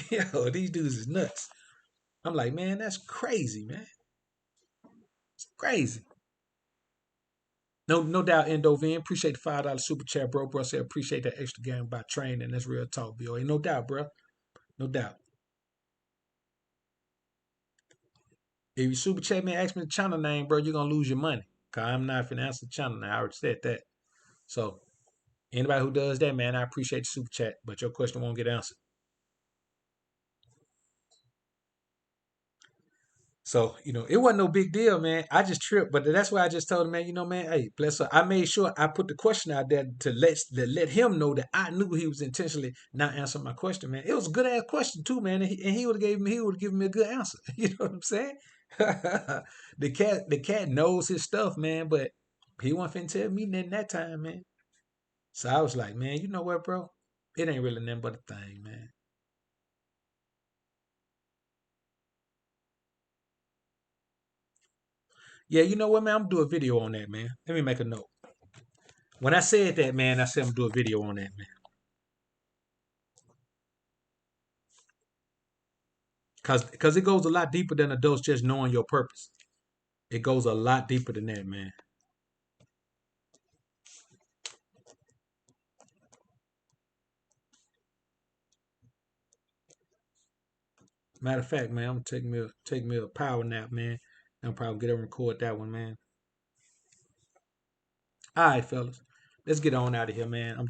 Yo, these dudes is nuts. I'm like, man, that's crazy, man. It's crazy. No doubt, Endovin. Appreciate the $5 super chat, bro. Bro said appreciate that extra game by training. That's real talk, boy. Ain't no doubt, bro. No doubt. If you super chat me and ask me the channel name, bro, you're gonna lose your money. Cause I'm not finna answer the channel name. I already said that. So anybody who does that, man, I appreciate the super chat, but your question won't get answered. So, you know, it wasn't no big deal, man. I just tripped, but that's why I just told him, man, you know, man, hey, bless her. I made sure I put the question out there to let him know that I knew he was intentionally not answering my question, man. It was a good ass question too, man, and he would have given me a good answer. You know what I'm saying? The cat knows his stuff, man, but he wasn't finna tell me nothing that time, man. So I was like, man, you know what, bro? It ain't really nothing but a thing, man. Yeah, you know what, man? I'm gonna do a video on that, man. Let me make a note. When I said that, man, I said I'm gonna do a video on that, man. Cause it goes a lot deeper than adults just knowing your purpose. It goes a lot deeper than that, man. Matter of fact, man, I'm gonna take me a power nap, man. I'm probably get up and record that one, man. All right, fellas, let's get on out of here, man. I'm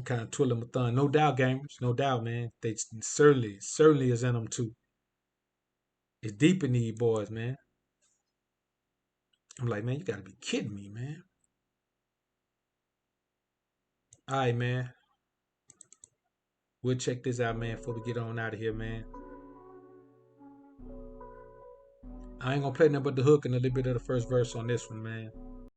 kind of twiddling my thumb. No doubt, gamers, no doubt, man. They certainly is in them too. It's deep in these boys, man. I'm like, man, you gotta be kidding me, man. All right, man. We'll check this out, man, before we get on out of here, man. I ain't gonna play nothing but the hook and a little bit of the first verse on this one, man.